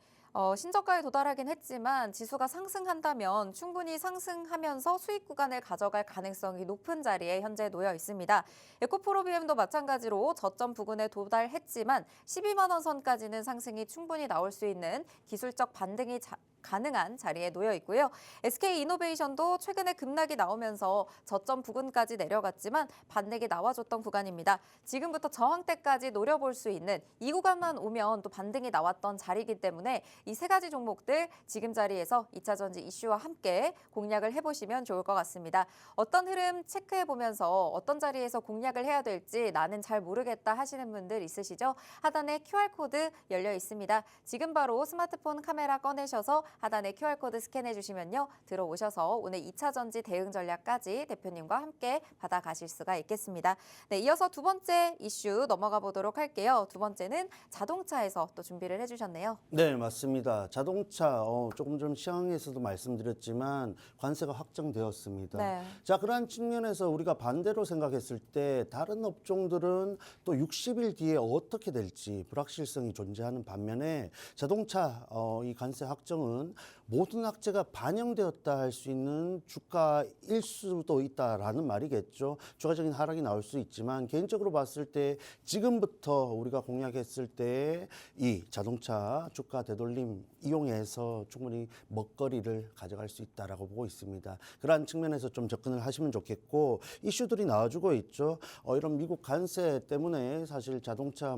신저가에 도달하긴 했지만 지수가 상승한다면 충분히 상승하면서 수익 구간을 가져갈 가능성이 높은 자리에 현재 놓여 있습니다. 에코프로비엠도 마찬가지로 저점 부근에 도달했지만 12만 원 선까지는 상승이 충분히 나올 수 있는 기술적 반등이 가능한 자리에 놓여 있고요. SK 이노베이션도 최근에 급락이 나오면서 저점 부근까지 내려갔지만 반등이 나와줬던 구간입니다. 지금부터 저항대까지 노려볼 수 있는 이 구간만 오면 또 반등이 나왔던 자리이기 때문에 이 세 가지 종목들 지금 자리에서 2차 전지 이슈와 함께 공략을 해보시면 좋을 것 같습니다. 어떤 흐름 체크해보면서 어떤 자리에서 공략을 해야 될지 나는 잘 모르겠다 하시는 분들 있으시죠? 하단에 QR코드 열려 있습니다. 지금 바로 스마트폰 카메라 꺼내셔서 하단에 QR코드 스캔해 주시면요. 들어오셔서 오늘 2차 전지 대응 전략까지 대표님과 함께 받아가실 수가 있겠습니다. 네, 이어서 두 번째 이슈 넘어가 보도록 할게요. 두 번째는 자동차에서 또 준비를 해주셨네요. 네, 맞습니다. 자동차 조금 전 시황에서도 말씀드렸지만 관세가 확정되었습니다. 네. 자, 그러한 측면에서 우리가 반대로 생각했을 때 다른 업종들은 또 60일 뒤에 어떻게 될지 불확실성이 존재하는 반면에 자동차 이 관세 확정은 모든 악재가 반영되었다 할 수 있는 주가일 수도 있다라는 말이겠죠. 추가적인 하락이 나올 수 있지만 개인적으로 봤을 때 지금부터 우리가 공략했을 때 이 자동차 주가 되돌림 이용해서 충분히 먹거리를 가져갈 수 있다라고 보고 있습니다. 그러한 측면에서 좀 접근을 하시면 좋겠고 이슈들이 나와주고 있죠. 이런 미국 관세 때문에 사실 자동차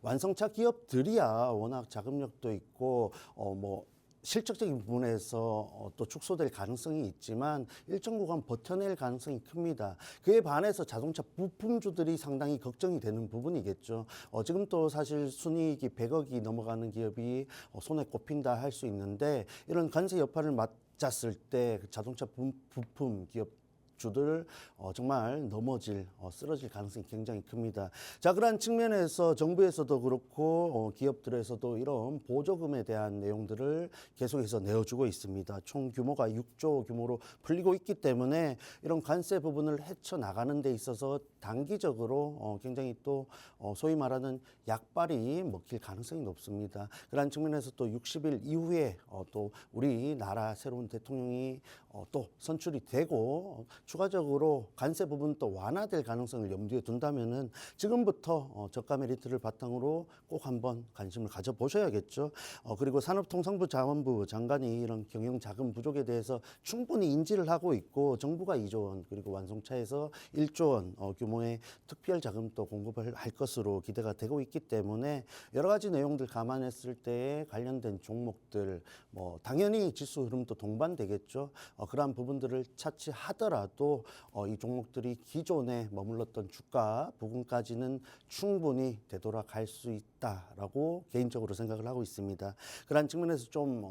완성차 기업들이야 워낙 자금력도 있고 실적적인 부분에서 또 축소될 가능성이 있지만 일정 구간 버텨낼 가능성이 큽니다. 그에 반해서 자동차 부품주들이 상당히 걱정이 되는 부분이겠죠. 지금 또 사실 순이익이 100억이 넘어가는 기업이 손에 꼽힌다 할 수 있는데 이런 관세 여파를 맞았을 때 자동차 부품 기업 주들 정말 쓰러질 가능성이 굉장히 큽니다. 자, 그러한 측면에서 정부에서도 그렇고 기업들에서도 이런 보조금에 대한 내용들을 계속해서 내어주고 있습니다. 총 규모가 6조 규모로 풀리고 있기 때문에 이런 관세 부분을 헤쳐나가는 데 있어서 단기적으로 굉장히 또 소위 말하는 약발이 먹힐 가능성이 높습니다. 그러한 측면에서 또 60일 이후에 또 우리나라 새로운 대통령이 또 선출이 되고 추가적으로 관세 부분 또 완화될 가능성을 염두에 둔다면은 지금부터 저가 메리트를 바탕으로 꼭 한번 관심을 가져보셔야겠죠. 그리고 산업통상부 자원부 장관이 이런 경영 자금 부족에 대해서 충분히 인지를 하고 있고 정부가 2조 원 그리고 완성차에서 1조 원 규모의 특별 자금도 공급을 할 것으로 기대가 되고 있기 때문에 여러 가지 내용들 감안했을 때 관련된 종목들 당연히 지수 흐름도 동반되겠죠. 그러한 부분들을 차치하더라도 이 종목들이 기존에 머물렀던 주가 부근까지는 충분히 되돌아갈 수 있다. 있다라고 개인적으로 생각을 하고 있습니다. 그런 측면에서 좀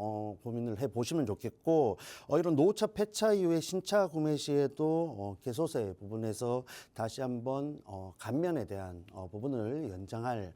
고민을 해보시면 좋겠고 이런 노후차 폐차 이후에 신차 구매 시에도 개소세 부분에서 다시 한번 감면에 대한 부분을 연장할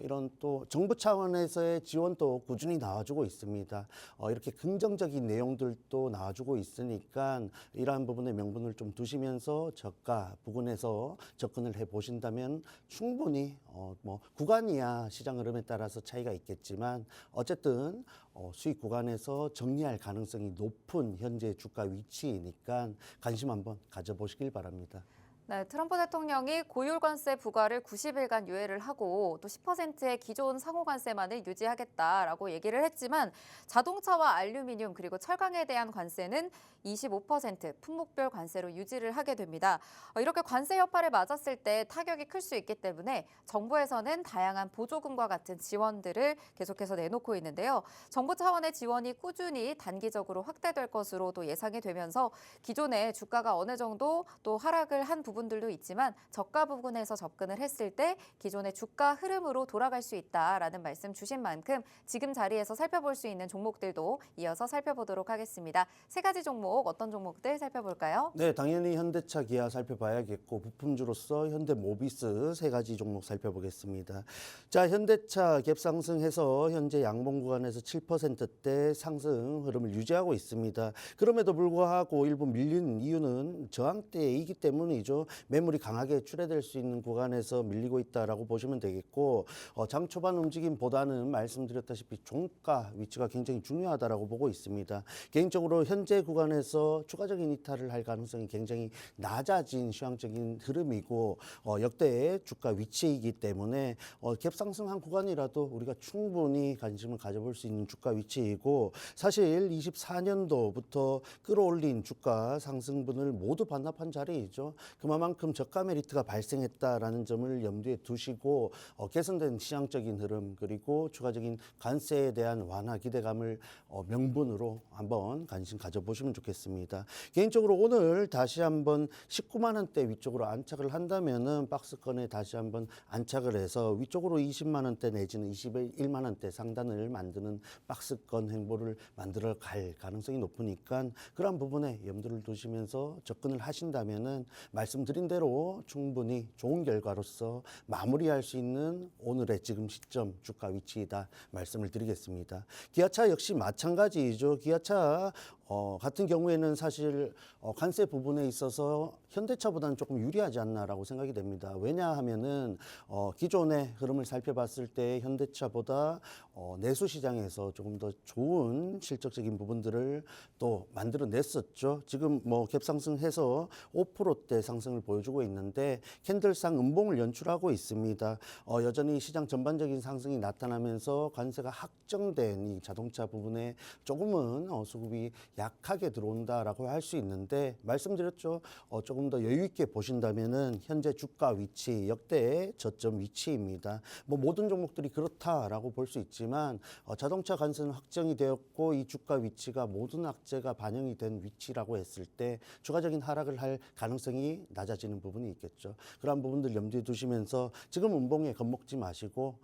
이런 또 정부 차원에서의 지원도 꾸준히 나와주고 있습니다. 이렇게 긍정적인 내용들도 나와주고 있으니까 이러한 부분의 명분을 좀 두시면서 저가 부근에서 접근을 해보신다면 충분히 뭐 구간이야 시장 흐름에 따라서 차이가 있겠지만 어쨌든 수익 구간에서 정리할 가능성이 높은 현재 주가 위치이니까 관심 한번 가져보시길 바랍니다. 네, 트럼프 대통령이 고율관세 부과를 90일간 유예를 하고 또 10%의 기존 상호관세만을 유지하겠다라고 얘기를 했지만 자동차와 알루미늄 그리고 철강에 대한 관세는 25% 품목별 관세로 유지를 하게 됩니다. 이렇게 관세 여파를 맞았을 때 타격이 클 수 있기 때문에 정부에서는 다양한 보조금과 같은 지원들을 계속해서 내놓고 있는데요. 정부 차원의 지원이 꾸준히 단기적으로 확대될 것으로 또 예상이 되면서 기존에 주가가 어느 정도 또 하락을 한 부분들도 있지만 저가 부분에서 접근을 했을 때 기존의 주가 흐름으로 돌아갈 수 있다라는 말씀 주신 만큼 지금 자리에서 살펴볼 수 있는 종목들도 이어서 살펴보도록 하겠습니다. 세 가지 종목 어떤 종목들 살펴볼까요? 네, 당연히 현대차, 기아 살펴봐야겠고 부품주로서 현대모비스 세 가지 종목 살펴보겠습니다. 자, 현대차 갭 상승해서 현재 양봉 구간에서 7%대 상승 흐름을 유지하고 있습니다. 그럼에도 불구하고 일부 밀리는 이유는 저항대이기 때문이죠. 매물이 강하게 출회될 수 있는 구간에서 밀리고 있다라고 보시면 되겠고 장 초반 움직임보다는 말씀드렸다시피 종가 위치가 굉장히 중요하다라고 보고 있습니다. 개인적으로 현재 구간에서 추가적인 이탈을 할 가능성이 굉장히 낮아진 시황적인 흐름이고 역대의 주가 위치이기 때문에 갭 상승한 구간이라도 우리가 충분히 관심을 가져볼 수 있는 주가 위치이고 사실 24년도부터 끌어올린 주가 상승분을 모두 반납한 자리이죠. 그만큼 저가 메리트가 발생했다라는 점을 염두에 두시고 개선된 시장적인 흐름 그리고 추가적인 관세에 대한 완화 기대감을 명분으로 한번 관심 가져보시면 좋겠습니다. 개인적으로 오늘 다시 한번 19만 원대 위쪽으로 안착을 한다면은 박스권에 다시 한번 안착을 해서 위쪽으로 20만 원대 내지는 21만 원대 상단을 만드는 박스권 행보를 만들어 갈 가능성이 높으니까 그런 부분에 염두를 두시면서 접근을 하신다면은 말씀드린 대로 충분히 좋은 결과로서 마무리할 수 있는 오늘의 지금 시점 주가 위치이다 말씀을 드리겠습니다. 기아차 역시 마찬가지이죠. 기아차 같은 경우에는 사실 관세 부분에 있어서 현대차보다는 조금 유리하지 않나라고 생각이 됩니다. 왜냐하면은 기존의 흐름을 살펴봤을 때 현대차보다 내수 시장에서 조금 더 좋은 실적적인 부분들을 또 만들어냈었죠. 지금 뭐 갭상승해서 5%대 상승을 보여주고 있는데 캔들상 음봉을 연출하고 있습니다. 여전히 시장 전반적인 상승이 나타나면서 관세가 확정된 이 자동차 부분에 조금은 수급이 약하게 들어온다라고 할 수 있는데 말씀드렸죠. 조금 더 여유 있게 보신다면은 현재 주가 위치 역대 저점 위치입니다. 뭐 모든 종목들이 그렇다라고 볼 수 있지만 자동차 관세는 확정이 되었고 이 주가 위치가 모든 악재가 반영이 된 위치라고 했을 때 추가적인 하락을 할 가능성이 낮아지는 부분이 있겠죠. 그런 부분들 염두에 두시면서 지금 음봉에 겁먹지 마시고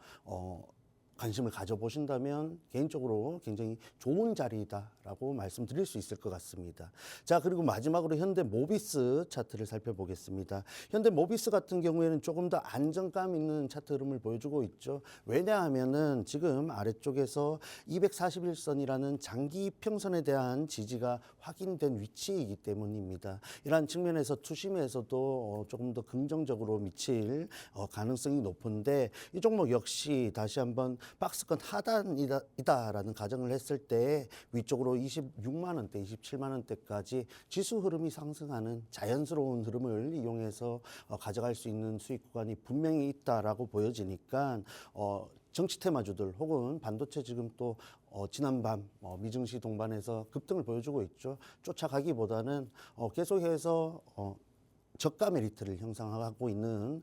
관심을 가져보신다면 개인적으로 굉장히 좋은 자리다라고 말씀드릴 수 있을 것 같습니다. 자, 그리고 마지막으로 현대모비스 차트를 살펴보겠습니다. 현대모비스 같은 경우에는 조금 더 안정감 있는 차트 흐름을 보여주고 있죠. 왜냐하면은 지금 아래쪽에서 241선이라는 장기 평선에 대한 지지가 확인된 위치이기 때문입니다. 이러한 측면에서 투심에서도 조금 더 긍정적으로 미칠 가능성이 높은데 이 종목 역시 다시 한번 박스권 하단이다라는 가정을 했을 때 위쪽으로 26만 원대, 27만 원대까지 지수 흐름이 상승하는 자연스러운 흐름을 이용해서 가져갈 수 있는 수익 구간이 분명히 있다라고 보여지니까 정치 테마주들 혹은 반도체 지금 또 지난밤 미증시 동반해서 급등을 보여주고 있죠. 쫓아가기보다는 계속해서 저가 메리트를 형성하고 있는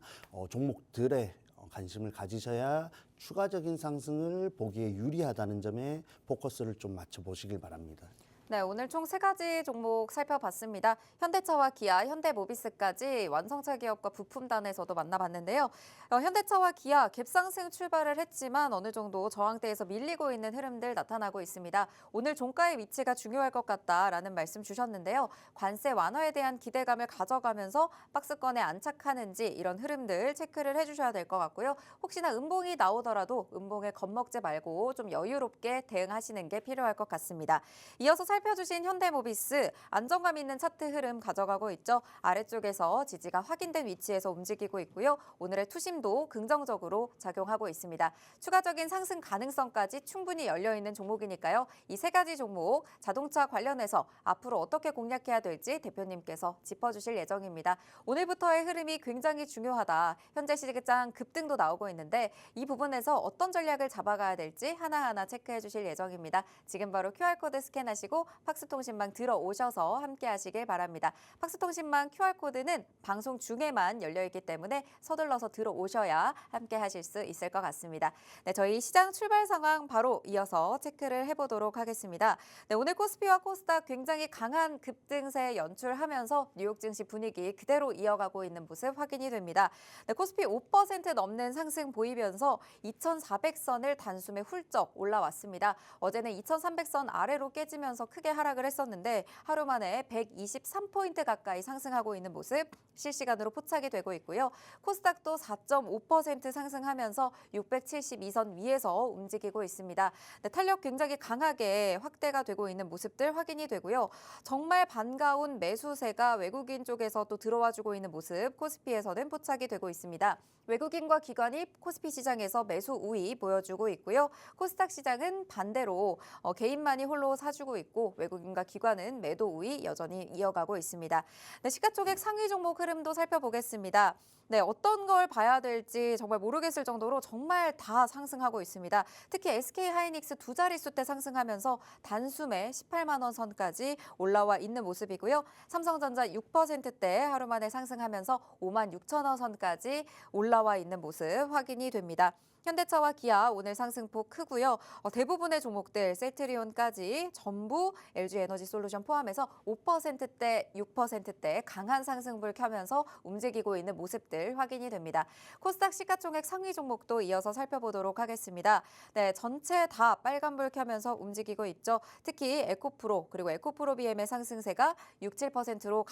종목들의 관심을 가지셔야 추가적인 상승을 보기에 유리하다는 점에 포커스를 좀 맞춰보시길 바랍니다. 네, 오늘 총 3가지 종목 살펴봤습니다. 현대차와 기아, 현대모비스까지 완성차 기업과 부품단에서도 만나봤는데요. 현대차와 기아 갭상승 출발을 했지만 어느 정도 저항대에서 밀리고 있는 흐름들 나타나고 있습니다. 오늘 종가의 위치가 중요할 것 같다라는 말씀 주셨는데요. 관세 완화에 대한 기대감을 가져가면서 박스권에 안착하는지 이런 흐름들 체크를 해주셔야 될 것 같고요. 혹시나 음봉이 나오더라도 음봉에 겁먹지 말고 좀 여유롭게 대응하시는 게 필요할 것 같습니다. 이어서 살펴주신 현대모비스 안정감 있는 차트 흐름 가져가고 있죠. 아래쪽에서 지지가 확인된 위치에서 움직이고 있고요. 오늘의 투심도 긍정적으로 작용하고 있습니다. 추가적인 상승 가능성까지 충분히 열려있는 종목이니까요. 이 3가지 종목 자동차 관련해서 앞으로 어떻게 공략해야 될지 대표님께서 짚어주실 예정입니다. 오늘부터의 흐름이 굉장히 중요하다. 현재 시장 급등도 나오고 있는데 이 부분에서 어떤 전략을 잡아가야 될지 하나하나 체크해 주실 예정입니다. 지금 바로 QR코드 스캔하시고 팍스통신망 들어오셔서 함께 하시길 바랍니다. 팍스통신망 QR코드는 방송 중에만 열려있기 때문에 서둘러서 들어오셔야 함께 하실 수 있을 것 같습니다. 네, 저희 시장 출발 상황 바로 이어서 체크를 해보도록 하겠습니다. 네, 오늘 코스피와 코스닥 굉장히 강한 급등세 연출하면서 뉴욕 증시 분위기 그대로 이어가고 있는 모습 확인이 됩니다. 네, 코스피 5% 넘는 상승 보이면서 2,400선을 단숨에 훌쩍 올라왔습니다. 어제는 2,300선 아래로 깨지면서 크게 하락을 했었는데 하루 만에 123포인트 가까이 상승하고 있는 모습 실시간으로 포착이 되고 있고요. 코스닥도 4.5% 상승하면서 672선 위에서 움직이고 있습니다. 네, 탄력 굉장히 강하게 확대가 되고 있는 모습들 확인이 되고요. 정말 반가운 매수세가 외국인 쪽에서 또 들어와주고 있는 모습 코스피에서는 포착이 되고 있습니다. 외국인과 기관이 코스피 시장에서 매수 우위 보여주고 있고요. 코스닥 시장은 반대로 개인만이 홀로 사주고 있고 외국인과 기관은 매도 우위 여전히 이어가고 있습니다. 네, 시가총액 상위 종목 흐름도 살펴보겠습니다. 네, 어떤 걸 봐야 될지 정말 모르겠을 정도로 정말 다 상승하고 있습니다. 특히 SK하이닉스 2자릿수대 상승하면서 단숨에 18만 원 선까지 올라와 있는 모습이고요. 삼성전자 6%대 하루 만에 상승하면서 5만 6천 원 선까지 올라와 있는 모습 확인이 됩니다. 현대차와 기아 오늘 상승폭 크고요. 대부분의 종목들 셀트리온까지 전부 LG에너지솔루션 포함해서 5%대, 6%대 강한 상승불 켜면서 움직이고 있는 모습들 확인이 됩니다. 코스닥 시가총액 상위 종목도 이어서 살펴보도록 하겠습니다. 네, 전체 다 빨간불 켜면서 움직이고 있죠. 특히 에코프로 그리고 에코프로 BM의 상승세가 6, 7%로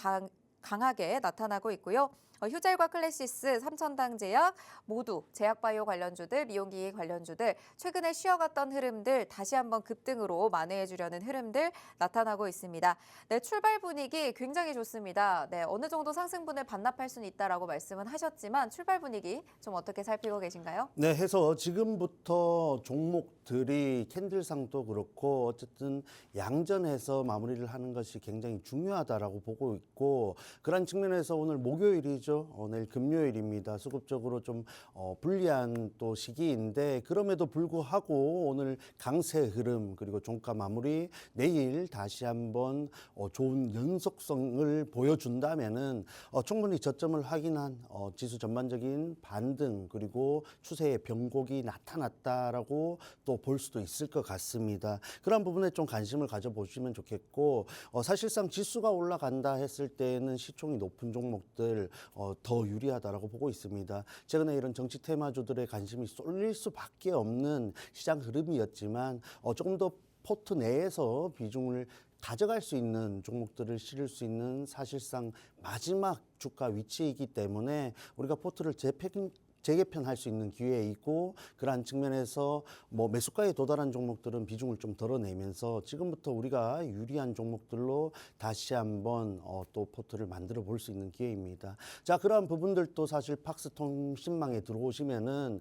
강하게 나타나고 있고요. 휴젤과 클래시스, 삼천당제약 모두 제약바이오 관련주들, 미용기기 관련주들 최근에 쉬어갔던 흐름들 다시 한번 급등으로 만회해주려는 흐름들 나타나고 있습니다. 네, 출발 분위기 굉장히 좋습니다. 네, 어느 정도 상승분을 반납할 수는 있다라고 말씀은 하셨지만 출발 분위기 좀 어떻게 살피고 계신가요? 네, 해서 지금부터 종목들이 캔들상도 그렇고 어쨌든 양전해서 마무리를 하는 것이 굉장히 중요하다라고 보고 있고 그런 측면에서 오늘 목요일이죠. 내일 금요일입니다. 수급적으로 좀 불리한 또 시기인데 그럼에도 불구하고 오늘 강세 흐름 그리고 종가 마무리 내일 다시 한번 좋은 연속성을 보여준다면은 충분히 저점을 확인한 지수 전반적인 반등 그리고 추세의 변곡이 나타났다라고 또 볼 수도 있을 것 같습니다. 그런 부분에 좀 관심을 가져보시면 좋겠고 사실상 지수가 올라간다 했을 때는 시총이 높은 종목들 더 유리하다라고 보고 있습니다. 최근에 이런 정치 테마주들의 관심이 쏠릴 수밖에 없는 시장 흐름이었지만 조금 더 포트 내에서 비중을 가져갈 수 있는 종목들을 실을 수 있는 사실상 마지막 주가 위치이기 때문에 우리가 포트를 재개편할 수 있는 기회이고 그러한 측면에서 매수가에 도달한 종목들은 비중을 좀 덜어내면서 지금부터 우리가 유리한 종목들로 다시 한번 또 포트를 만들어 볼 수 있는 기회입니다. 자, 그러한 부분들도 사실 팍스통신망에 들어오시면은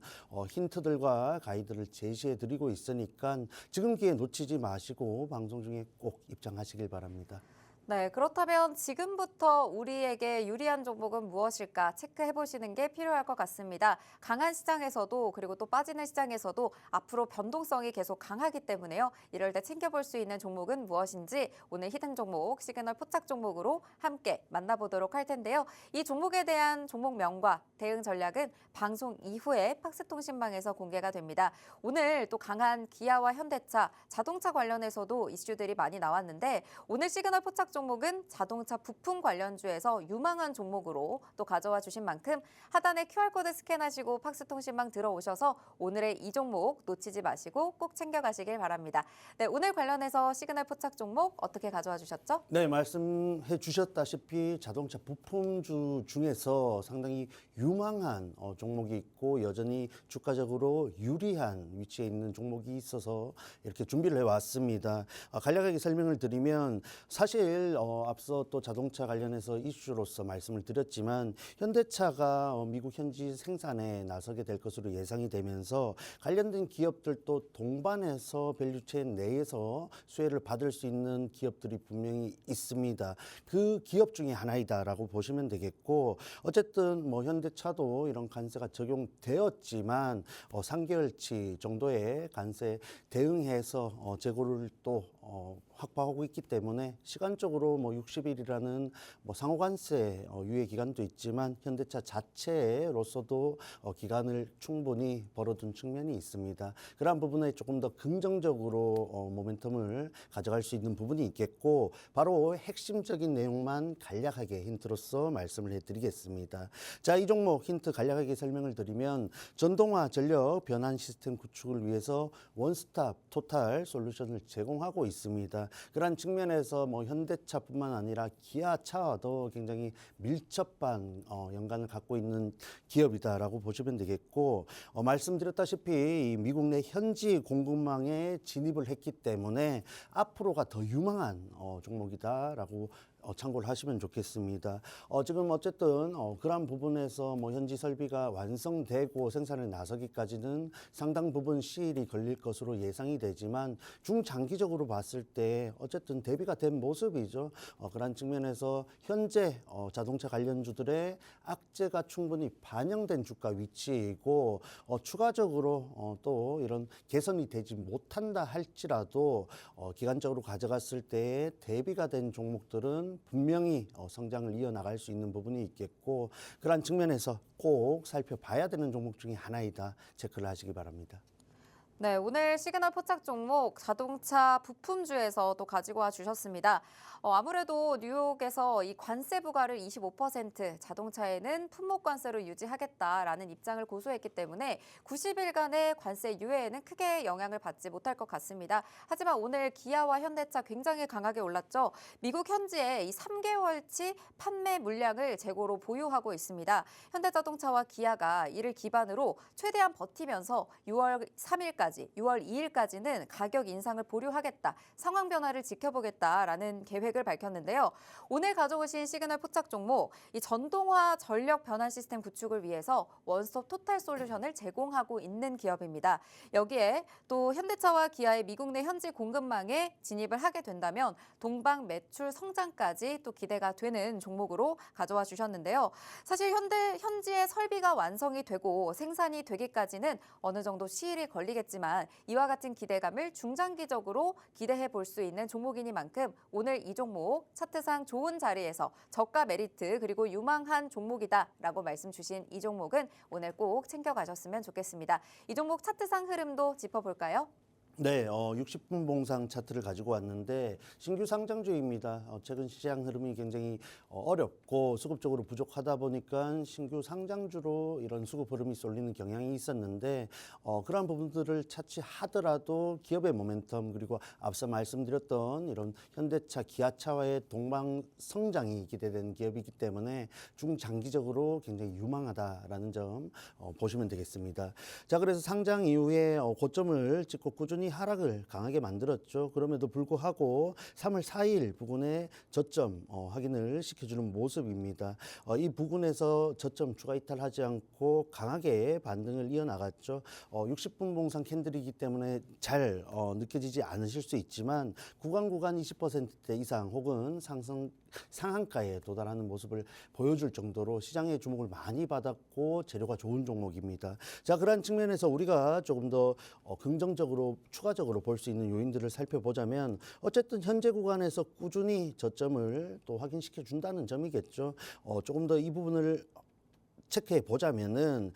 힌트들과 가이드를 제시해 드리고 있으니까 지금 기회 놓치지 마시고 방송 중에 꼭 입장하시길 바랍니다. 네, 그렇다면 지금부터 우리에게 유리한 종목은 무엇일까 체크해 보시는 게 필요할 것 같습니다. 강한 시장에서도 그리고 또 빠지는 시장에서도 앞으로 변동성이 계속 강하기 때문에요. 이럴 때 챙겨볼 수 있는 종목은 무엇인지 오늘 히든 종목, 시그널 포착 종목으로 함께 만나보도록 할 텐데요. 이 종목에 대한 종목명과 대응 전략은 방송 이후에 팍스통신망에서 공개가 됩니다. 오늘 또 강한 기아와 현대차, 자동차 관련해서도 이슈들이 많이 나왔는데 오늘 시그널 포착 종목은 자동차 부품 관련주에서 유망한 종목으로 또 가져와 주신 만큼 하단에 QR코드 스캔하시고 팍스통신망 들어오셔서 오늘의 이 종목 놓치지 마시고 꼭 챙겨가시길 바랍니다. 네, 오늘 관련해서 시그널 포착 종목 어떻게 가져와 주셨죠? 네, 말씀해 주셨다시피 자동차 부품주 중에서 상당히 유망한 종목이 있고 여전히 주가적으로 유리한 위치에 있는 종목이 있어서 이렇게 준비를 해왔습니다. 간략하게 설명을 드리면 사실 앞서 또 자동차 관련해서 이슈로서 말씀을 드렸지만 현대차가 미국 현지 생산에 나서게 될 것으로 예상이 되면서 관련된 기업들도 동반해서 밸류체인 내에서 수혜를 받을 수 있는 기업들이 분명히 있습니다. 그 기업 중에 하나이다라고 보시면 되겠고 어쨌든 뭐 현대차도 이런 관세가 적용되었지만 3개월치 정도의 관세 대응해서 재고를 또 확보하고 있기 때문에 시간적으로 뭐 60일이라는 뭐 상호관세 유예 기간도 있지만 현대차 자체로서도 기간을 충분히 벌어둔 측면이 있습니다. 그러한 부분에 조금 더 긍정적으로 모멘텀을 가져갈 수 있는 부분이 있겠고 바로 핵심적인 내용만 간략하게 힌트로서 말씀을 해드리겠습니다. 자, 이 종목 힌트 간략하게 설명을 드리면 전동화 전력 변환 시스템 구축을 위해서 원스톱 토탈 솔루션을 제공하고 있습니다. 그러한 측면에서 뭐 현대차뿐만 아니라 기아차와도 굉장히 밀접한 연관을 갖고 있는 기업이다라고 보시면 되겠고 말씀드렸다시피 이 미국 내 현지 공급망에 진입을 했기 때문에 앞으로가 더 유망한 종목이다라고 참고를 하시면 좋겠습니다. 지금 어쨌든 그러한 부분에서 뭐 현지 설비가 완성되고 생산에 나서기까지는 상당 부분 시일이 걸릴 것으로 예상이 되지만 중장기적으로 봤을 때 어쨌든 대비가 된 모습이죠. 그런 측면에서 현재 자동차 관련주들의 악재가 충분히 반영된 주가 위치이고 추가적으로 또 이런 개선이 되지 못한다 할지라도 기간적으로 가져갔을 때 대비가 된 종목들은 분명히 성장을 이어나갈 수 있는 부분이 있겠고 그런 측면에서 꼭 살펴봐야 되는 종목 중에 하나이다 체크를 하시기 바랍니다. 네, 오늘 시그널 포착 종목 자동차 부품주에서 또 가지고 와 주셨습니다. 아무래도 뉴욕에서 이 관세 부과를 25% 자동차에는 품목 관세로 유지하겠다라는 입장을 고수했기 때문에 90일간의 관세 유예에는 크게 영향을 받지 못할 것 같습니다. 하지만 오늘 기아와 현대차 굉장히 강하게 올랐죠. 미국 현지에 이 3개월치 판매 물량을 재고로 보유하고 있습니다. 현대자동차와 기아가 이를 기반으로 최대한 버티면서 6월 3일까지, 6월 2일까지는 가격 인상을 보류하겠다, 상황 변화를 지켜보겠다라는 계획을 밝혔는데요. 오늘 가져오신 시그널 포착 종목, 이 전동화 전력 변환 시스템 구축을 위해서 원스톱 토탈 솔루션을 제공하고 있는 기업입니다. 여기에 또 현대차와 기아의 미국 내 현지 공급망에 진입을 하게 된다면 동방 매출 성장까지 또 기대가 되는 종목으로 가져와 주셨는데요. 사실 현지의 설비가 완성이 되고 생산이 되기까지는 어느 정도 시일이 걸리겠지만 이와 같은 기대감을 중장기적으로 기대해 볼 수 있는 종목이니만큼 오늘 이 종목 차트상 좋은 자리에서 저가 메리트 그리고 유망한 종목이다라고 말씀 주신 이 종목은 오늘 꼭 챙겨가셨으면 좋겠습니다. 이 종목 차트상 흐름도 짚어볼까요? 네, 60분 봉상 차트를 가지고 왔는데 신규 상장주입니다. 최근 시장 흐름이 굉장히 어렵고 수급적으로 부족하다 보니까 신규 상장주로 이런 수급 흐름이 쏠리는 경향이 있었는데 그러한 부분들을 차치하더라도 기업의 모멘텀 그리고 앞서 말씀드렸던 이런 현대차, 기아차와의 동방 성장이 기대되는 기업이기 때문에 중장기적으로 굉장히 유망하다라는 점 보시면 되겠습니다. 자, 그래서 상장 이후에 고점을 찍고 꾸준히 꾸준히 하락을 강하게 만들었죠. 그럼에도 불구하고 3월 4일 부근에 저점 확인을 시켜주는 모습입니다. 이 부근에서 저점 추가 이탈하지 않고 강하게 반등을 이어나갔죠. 60분 봉상 캔들이기 때문에 잘 느껴지지 않으실 수 있지만 구간 20%대 이상 혹은 상한가에 도달하는 모습을 보여줄 정도로 시장의 주목을 많이 받았고 재료가 좋은 종목입니다. 자, 그러한 측면에서 우리가 조금 더 긍정적으로 추가적으로 볼 수 있는 요인들을 살펴보자면 어쨌든 현재 구간에서 꾸준히 저점을 또 확인시켜 준다는 점이겠죠. 조금 더 이 부분을 체크해 보자면은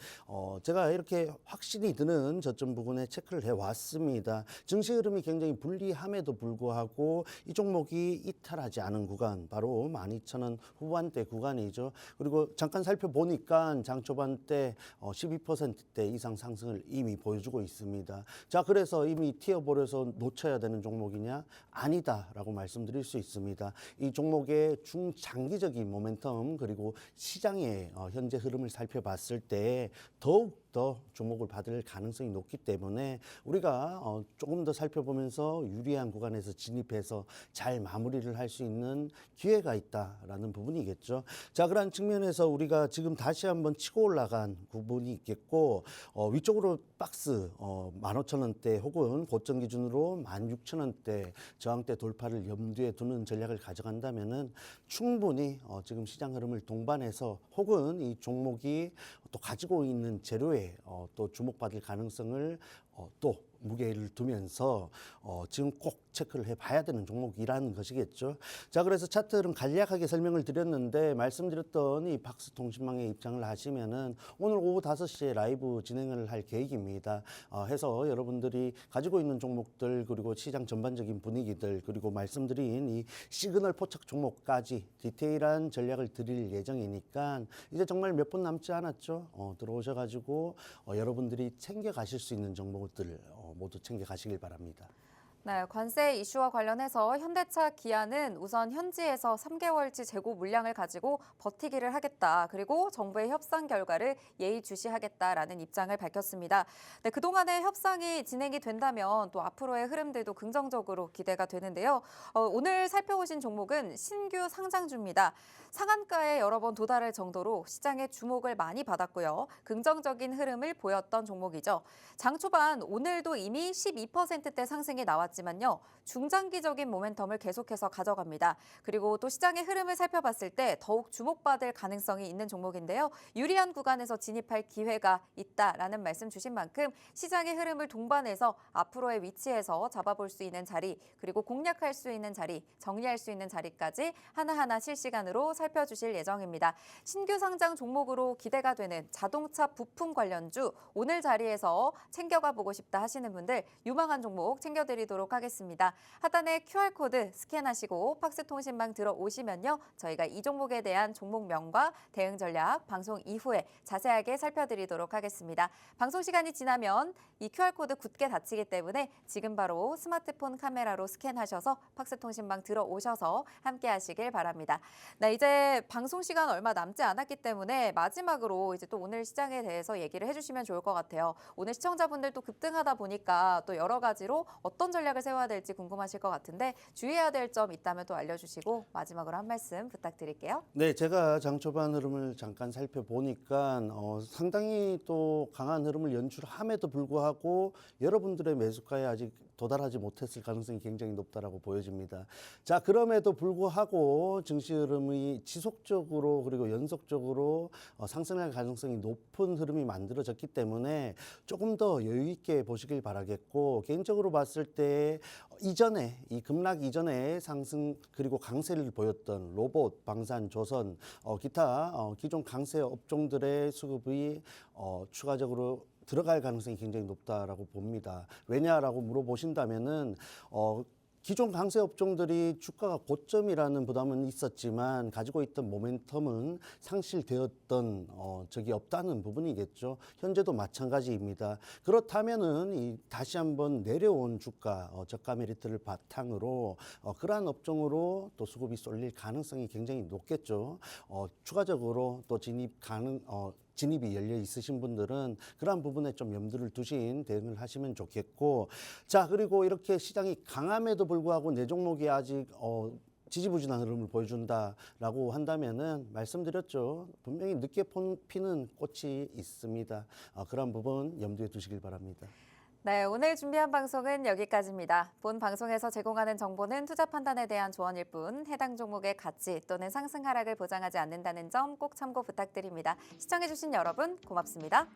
제가 이렇게 확신이 드는 저점 부분에 체크를 해 왔습니다. 증시 흐름이 굉장히 불리함에도 불구하고 이 종목이 이탈하지 않은 구간 바로 12,000원 후반대 구간이죠. 그리고 잠깐 살펴보니까 장 초반 때 12%대 이상 상승을 이미 보여주고 있습니다. 자, 그래서 이미 튀어버려서 놓쳐야 되는 종목이냐? 아니다라고 말씀드릴 수 있습니다. 이 종목의 중장기적인 모멘텀 그리고 시장의 현재 흐름을 살펴봤을 때 더욱 더 주목을 받을 가능성이 높기 때문에 우리가 조금 더 살펴보면서 유리한 구간에서 진입해서 잘 마무리를 할 수 있는 기회가 있다라는 부분이겠죠. 자, 그런 측면에서 우리가 지금 다시 한번 치고 올라간 부분이 있겠고 위쪽으로 박스 15,000원대 혹은 고점 기준으로 16,000원대 저항대 돌파를 염두에 두는 전략을 가져간다면은 충분히 지금 시장 흐름을 동반해서 혹은 이 종목이 또 가지고 있는 재료에 또 주목받을 가능성을 또 무게를 두면서 지금 꼭 체크를 해봐야 되는 종목이라는 것이겠죠. 자, 그래서 차트는 간략하게 설명을 드렸는데 말씀드렸던 이 박스통신망에 입장을 하시면은 오늘 오후 5시에 라이브 진행을 할 계획입니다. 해서 여러분들이 가지고 있는 종목들 그리고 시장 전반적인 분위기들 그리고 말씀드린 이 시그널 포착 종목까지 디테일한 전략을 드릴 예정이니까 이제 정말 몇 분 남지 않았죠. 들어오셔가지고 여러분들이 챙겨가실 수 있는 종목들 모두 챙겨가시길 바랍니다. 네, 관세 이슈와 관련해서 현대차, 기아는 우선 현지에서 3개월치 재고 물량을 가지고 버티기를 하겠다. 그리고 정부의 협상 결과를 예의주시하겠다라는 입장을 밝혔습니다. 네, 그동안의 협상이 진행이 된다면 또 앞으로의 흐름들도 긍정적으로 기대가 되는데요. 오늘 살펴보신 종목은 신규 상장주입니다. 상한가에 여러 번 도달할 정도로 시장의 주목을 많이 받았고요. 긍정적인 흐름을 보였던 종목이죠. 장 초반 오늘도 이미 12%대 상승이 나왔지만요. 중장기적인 모멘텀을 계속해서 가져갑니다. 그리고 또 시장의 흐름을 살펴봤을 때 더욱 주목받을 가능성이 있는 종목인데요. 유리한 구간에서 진입할 기회가 있다라는 말씀 주신 만큼 시장의 흐름을 동반해서 앞으로의 위치에서 잡아볼 수 있는 자리, 그리고 공략할 수 있는 자리, 정리할 수 있는 자리까지 하나하나 실시간으로 살펴주실 예정입니다. 신규 상장 종목으로 기대가 되는 자동차 부품 관련주 오늘 자리에서 챙겨가 보고 싶다 하시는 분들 유망한 종목 챙겨드리도록 하겠습니다. 하단에 QR코드 스캔하시고 팍스통신망 들어오시면요. 저희가 이 종목에 대한 종목명과 대응 전략 방송 이후에 자세하게 살펴드리도록 하겠습니다. 방송 시간이 지나면 이 QR코드 굳게 닫히기 때문에 지금 바로 스마트폰 카메라로 스캔하셔서 팍스통신망 들어오셔서 함께 하시길 바랍니다. 네, 이제 방송 시간 얼마 남지 않았기 때문에 마지막으로 이제 또 오늘 시장에 대해서 얘기를 해주시면 좋을 것 같아요. 오늘 시청자분들도 급등하다 보니까 또 여러 가지로 어떤 전략을 세워야 될지 궁금하실 것 같은데 주의해야 될 점 있다면 또 알려주시고 마지막으로 한 말씀 부탁드릴게요. 네, 제가 장 초반 흐름을 잠깐 살펴보니까 상당히 또 강한 흐름을 연출함에도 불구하고 여러분들의 매수가에 아직 도달하지 못했을 가능성이 굉장히 높다라고 보여집니다. 자, 그럼에도 불구하고 증시 흐름이 지속적으로 그리고 연속적으로 상승할 가능성이 높은 흐름이 만들어졌기 때문에 조금 더 여유 있게 보시길 바라겠고 개인적으로 봤을 때 이전에 이 급락 이전에 상승 그리고 강세를 보였던 로봇, 방산, 조선, 기타 기존 강세 업종들의 수급이 추가적으로 들어갈 가능성이 굉장히 높다라고 봅니다. 왜냐라고 물어보신다면은 기존 강세 업종들이 주가가 고점이라는 부담은 있었지만 가지고 있던 모멘텀은 상실되었던 적이 없다는 부분이겠죠. 현재도 마찬가지입니다. 그렇다면은 다시 한번 내려온 주가 저가 메리트를 바탕으로 그러한 업종으로 또 수급이 쏠릴 가능성이 굉장히 높겠죠. 추가적으로 또 진입이 열려 있으신 분들은 그러한 부분에 좀 염두를 두신 대응을 하시면 좋겠고, 자, 그리고 이렇게 시장이 강함에도 불구하고 내 종목이 아직 지지부진한 흐름을 보여준다라고 한다면은 말씀드렸죠. 분명히 늦게 피는 꽃이 있습니다. 그런 부분 염두에 두시길 바랍니다. 네, 오늘 준비한 방송은 여기까지입니다. 본 방송에서 제공하는 정보는 투자 판단에 대한 조언일 뿐 해당 종목의 가치 또는 상승 하락을 보장하지 않는다는 점 꼭 참고 부탁드립니다. 시청해주신 여러분 고맙습니다.